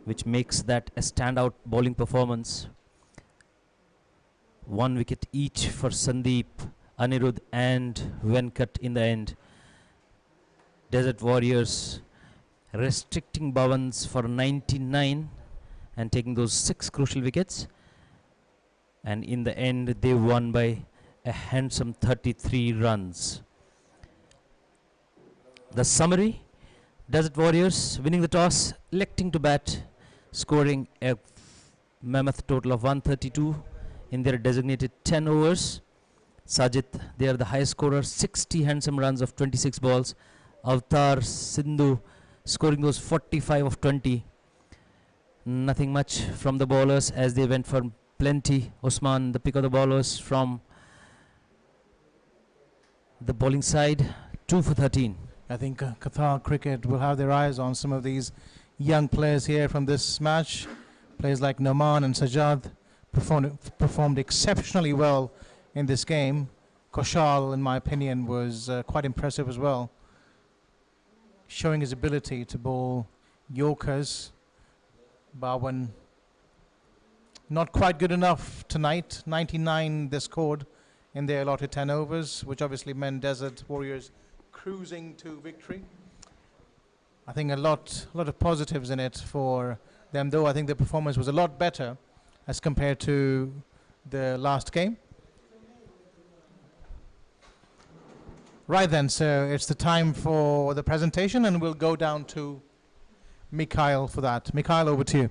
which makes that a standout bowling performance. 1 wicket each for Sandeep, Anirudh and Venkat in the end. Desert Warriors restricting Baawan's for 99 and taking those 6 crucial wickets. And in the end, they won by a handsome 33 runs. The summary: Desert Warriors winning the toss, electing to bat, scoring a mammoth total of 132 in their designated 10 overs. Sajid, they are the highest scorer, 60 handsome runs of 26 balls. Avtar, Sindhu scoring those 45 of 20. Nothing much from the bowlers as they went for plenty. Osman, the pick of the bowlers from the bowling side, 2 for 13. I think Qatar cricket will have their eyes on some of these young players here from this match. Players like Noman and Sajad performed exceptionally well in this game. Koshal, in my opinion, was quite impressive as well, showing his ability to bowl Yorkers. Baawan not quite good enough tonight. 99 they scored in their allotted 10 overs, which obviously meant Desert Warriors cruising to victory. I think a lot of positives in it for them, though I think the performance was a lot better as compared to the last game. Right then, so it's the time for the presentation, and we'll go down to Mikhail for that. Mikhail, over to you.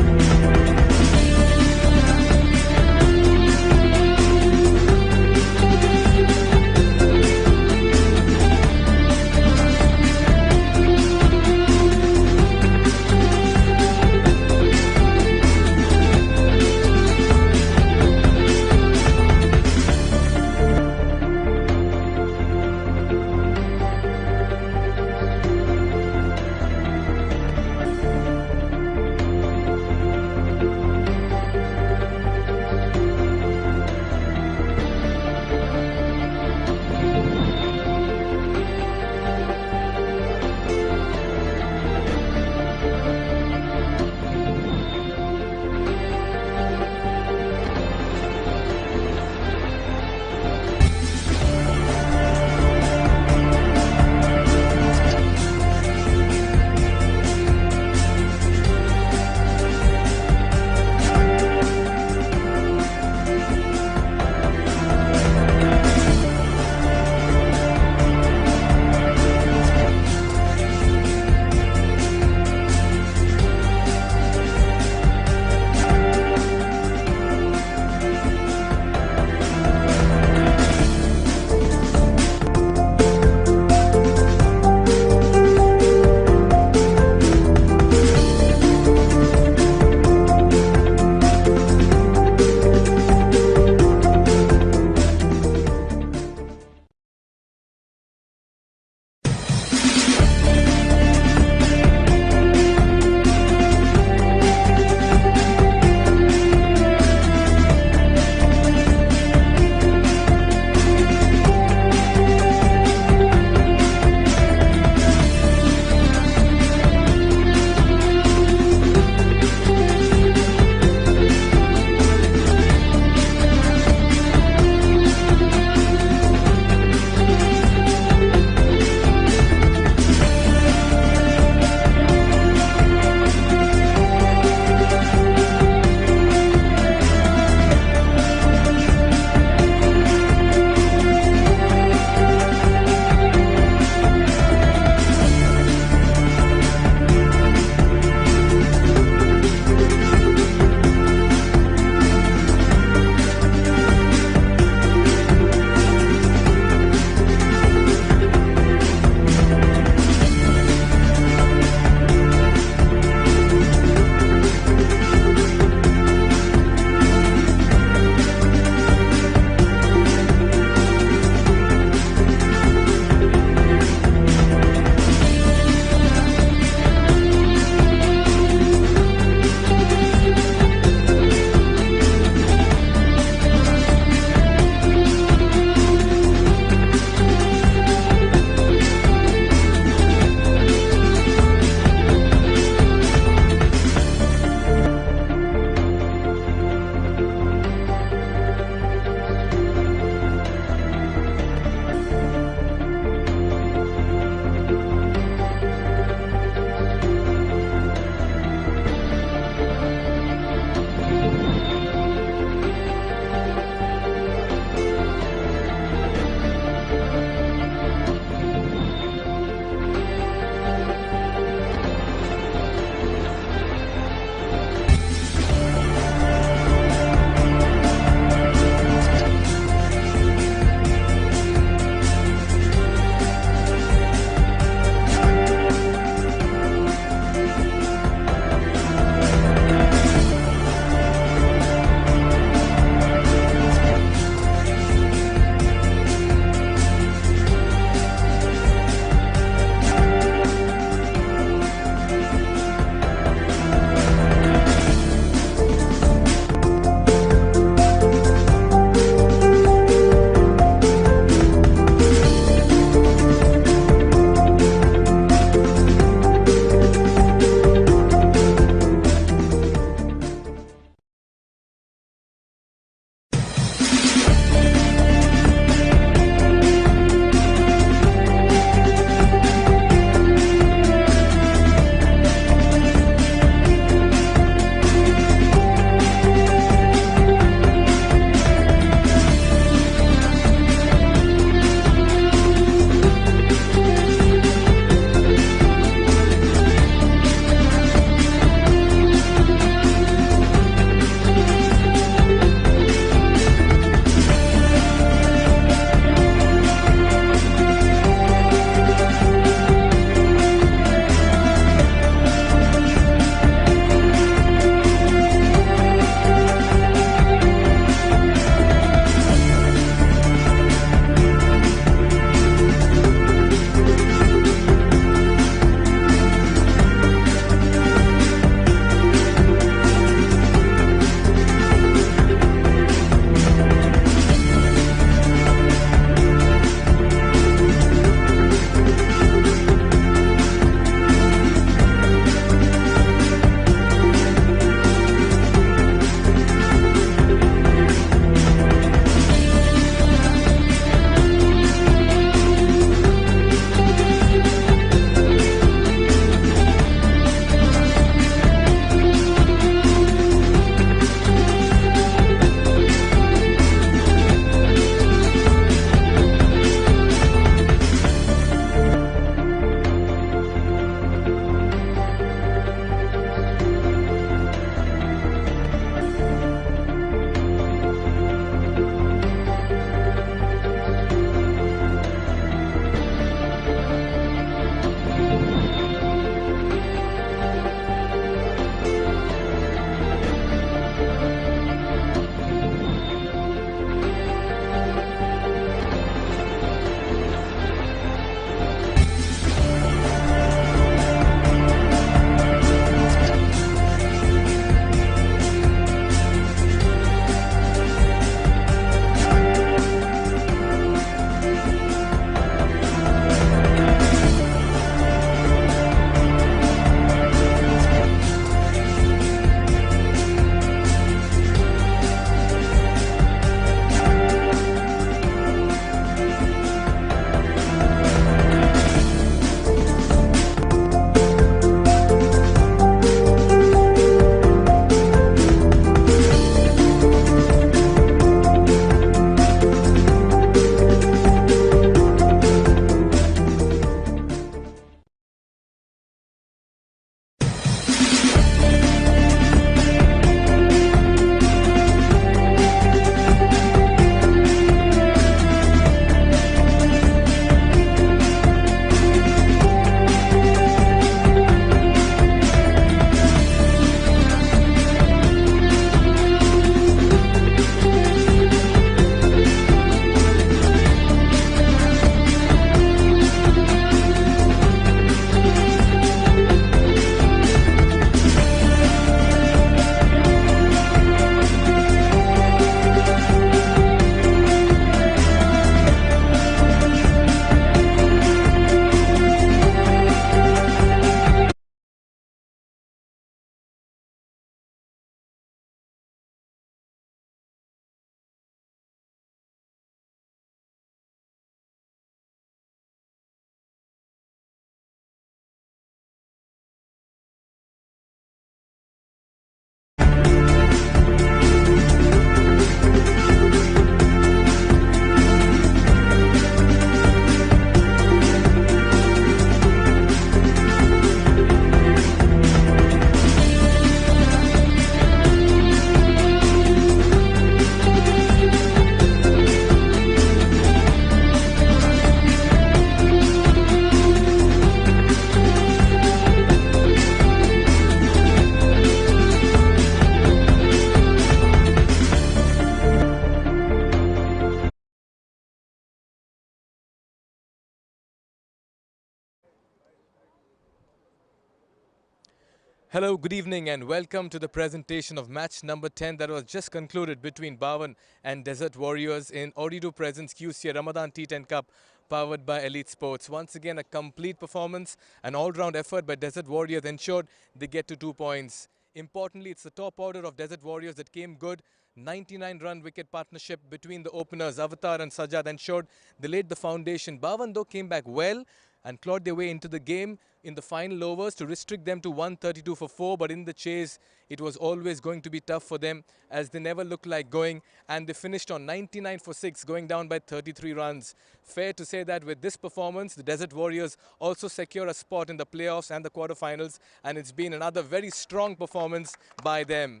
Hello, good evening, and welcome to the presentation of match number 10 that was just concluded between Baawan and Desert Warriors in Ooredoo Presents QCA Ramadan T10 Cup, powered by Elite Sports. Once again, a complete performance, an all-round effort by Desert Warriors ensured they get to 2 points. Importantly, it's the top order of Desert Warriors that came good. 99-run wicket partnership between the openers Avatar and Sajjad ensured they laid the foundation. Baawan, though, came back well and clawed their way into the game in the final overs to restrict them to 132 for 4, but in the chase it was always going to be tough for them as they never looked like going, and they finished on 99 for 6, going down by 33 runs. Fair to say that with this performance, the Desert Warriors also secure a spot in the playoffs and the quarterfinals, and it's been another very strong performance by them.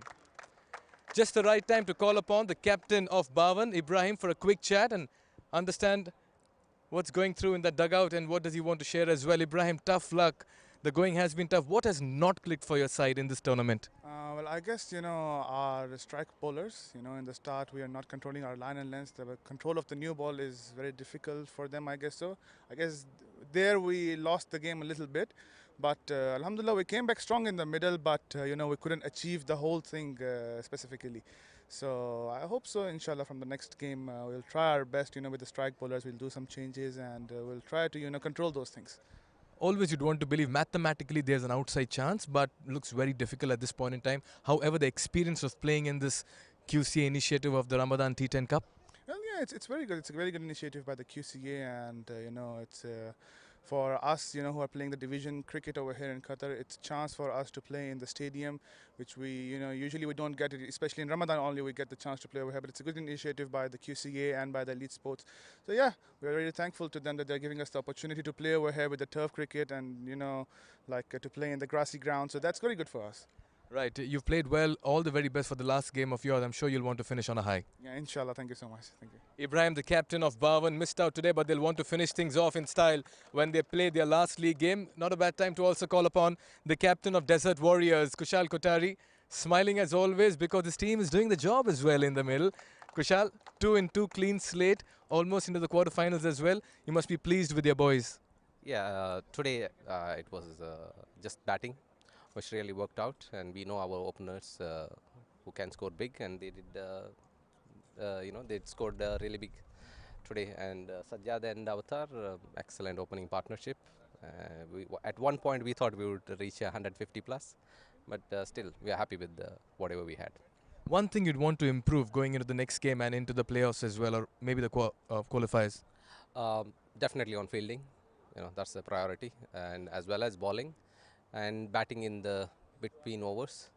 Just the right time to call upon the captain of Baawan, Ibrahim, for a quick chat and understand what's going through in the dugout and what does he want to share as well. Ibrahim, tough luck. The going has been tough. What has not clicked for your side in this tournament? Well, I guess, our strike bowlers, in the start we are not controlling our line and length. The control of the new ball is very difficult for them, I guess so. I guess there we lost the game a little bit. But Alhamdulillah, we came back strong in the middle, but, we couldn't achieve the whole thing specifically. So I hope so, inshallah, from the next game we'll try our best, with the strike bowlers. We'll do some changes and we'll try to, control those things. Always you'd want to believe mathematically there's an outside chance, but looks very difficult at this point in time. However, the experience of playing in this QCA initiative of the Ramadan T10 Cup? Well, yeah, it's very good. It's a very good initiative by the QCA, and it's for us, who are playing the division cricket over here in Qatar. It's a chance for us to play in the stadium, which we, usually we don't get it, especially in Ramadan only we get the chance to play over here. But it's a good initiative by the QCA and by the Elite Sports. So yeah, we're really thankful to them that they're giving us the opportunity to play over here with the turf cricket and to play in the grassy ground. So that's very good for us. Right, you've played well. All the very best for the last game of yours. I'm sure you'll want to finish on a high. Yeah, inshallah. Thank you so much. Thank you. Ibrahim, the captain of Baawan, missed out today, but they'll want to finish things off in style when they play their last league game. Not a bad time to also call upon the captain of Desert Warriors, Kushal Kotari, smiling as always because his team is doing the job as well in the middle. Kushal, 2-2 clean slate, almost into the quarterfinals as well. You must be pleased with your boys. Yeah, today it was just batting, which really worked out, and we know our openers who can score big, and they did, they scored really big today. And Sajjad and Avatar, excellent opening partnership. At one point we thought we would reach 150 plus, but still we are happy with whatever we had. One thing you'd want to improve going into the next game and into the playoffs as well, or maybe the qualifiers? Definitely on fielding, that's the priority, and as well as bowling and batting in the between overs,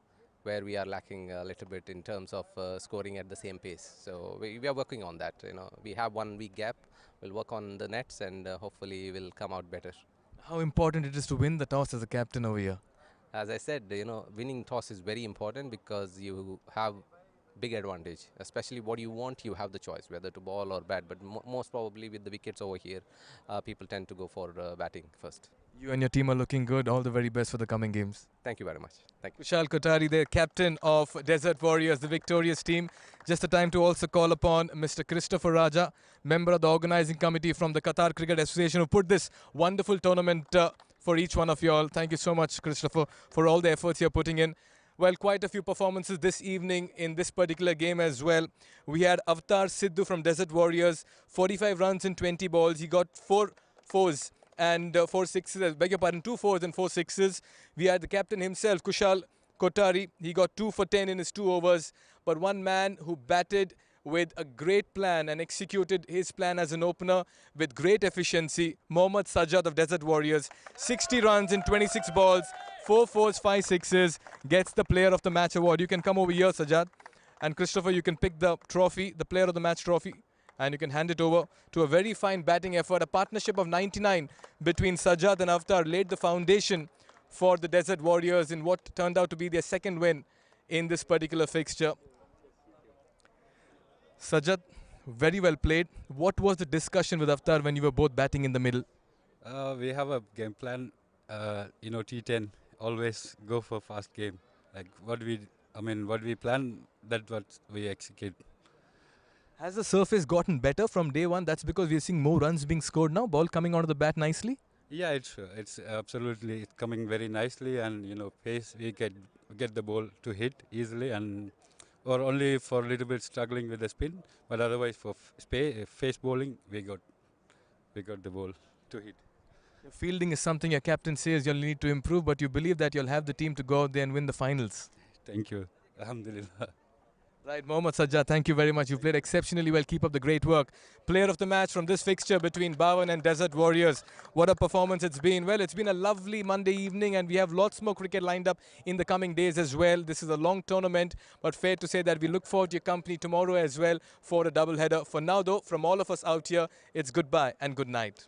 where we are lacking a little bit in terms of scoring at the same pace. So we are working on that. We have 1 week gap. We'll work on the nets and hopefully we'll come out better. How important it is to win the toss as a captain over here? As I said, winning toss is very important because you have big advantage. Especially what you want, you have the choice whether to ball or bat. But most probably with the wickets over here, people tend to go for batting first. You and your team are looking good. All the very best for the coming games. Thank you very much. Thank you. Kushal Kotari, the captain of Desert Warriors, the victorious team. Just the time to also call upon Mr. Christopher Raja, member of the organizing committee from the Qatar Cricket Association, who put this wonderful tournament for each one of you all. Thank you so much, Christopher, for all the efforts you're putting in. Well, quite a few performances this evening in this particular game as well. We had Avatar Sidhu from Desert Warriors, 45 runs in 20 balls. He got 4 fours and 4 sixes, beg your pardon, 2 fours and 4 sixes. We had the captain himself, Kushal Kotari. He got 2 for 10 in his 2 overs. But one man who batted with a great plan and executed his plan as an opener with great efficiency, Mohammad Sajjad of Desert Warriors. 60 runs in 26 balls, 4 fours, 5 sixes, gets the Player of the Match award. You can come over here, Sajjad. And Christopher, you can pick the trophy, the Player of the Match trophy, and you can hand it over to a very fine batting effort. A partnership of 99 between Sajjad and Avatar laid the foundation for the Desert Warriors in what turned out to be their second win in this particular fixture. Sajjad, very well played. What was the discussion with Avatar when you were both batting in the middle? We have a game plan, T10, always go for fast game. Like what we plan, that's what we execute. Has the surface gotten better from day one? That's because we're seeing more runs being scored now, ball coming onto the bat nicely? Yeah, it's absolutely it's coming very nicely, and pace we get the ball to hit easily, and or only for a little bit struggling with the spin, but otherwise for face bowling we got the ball to hit. Your fielding is something your captain says you'll need to improve, but you believe that you'll have the team to go out there and win the finals. Thank you. Alhamdulillah. Right, Mohammad Sajjad, thank you very much. You played exceptionally well. Keep up the great work. Player of the match from this fixture between Baawan and Desert Warriors. What a performance it's been. Well, it's been a lovely Monday evening, and we have lots more cricket lined up in the coming days as well. This is a long tournament, but fair to say that we look forward to your company tomorrow as well for a double header. For now, though, from all of us out here, it's goodbye and good night.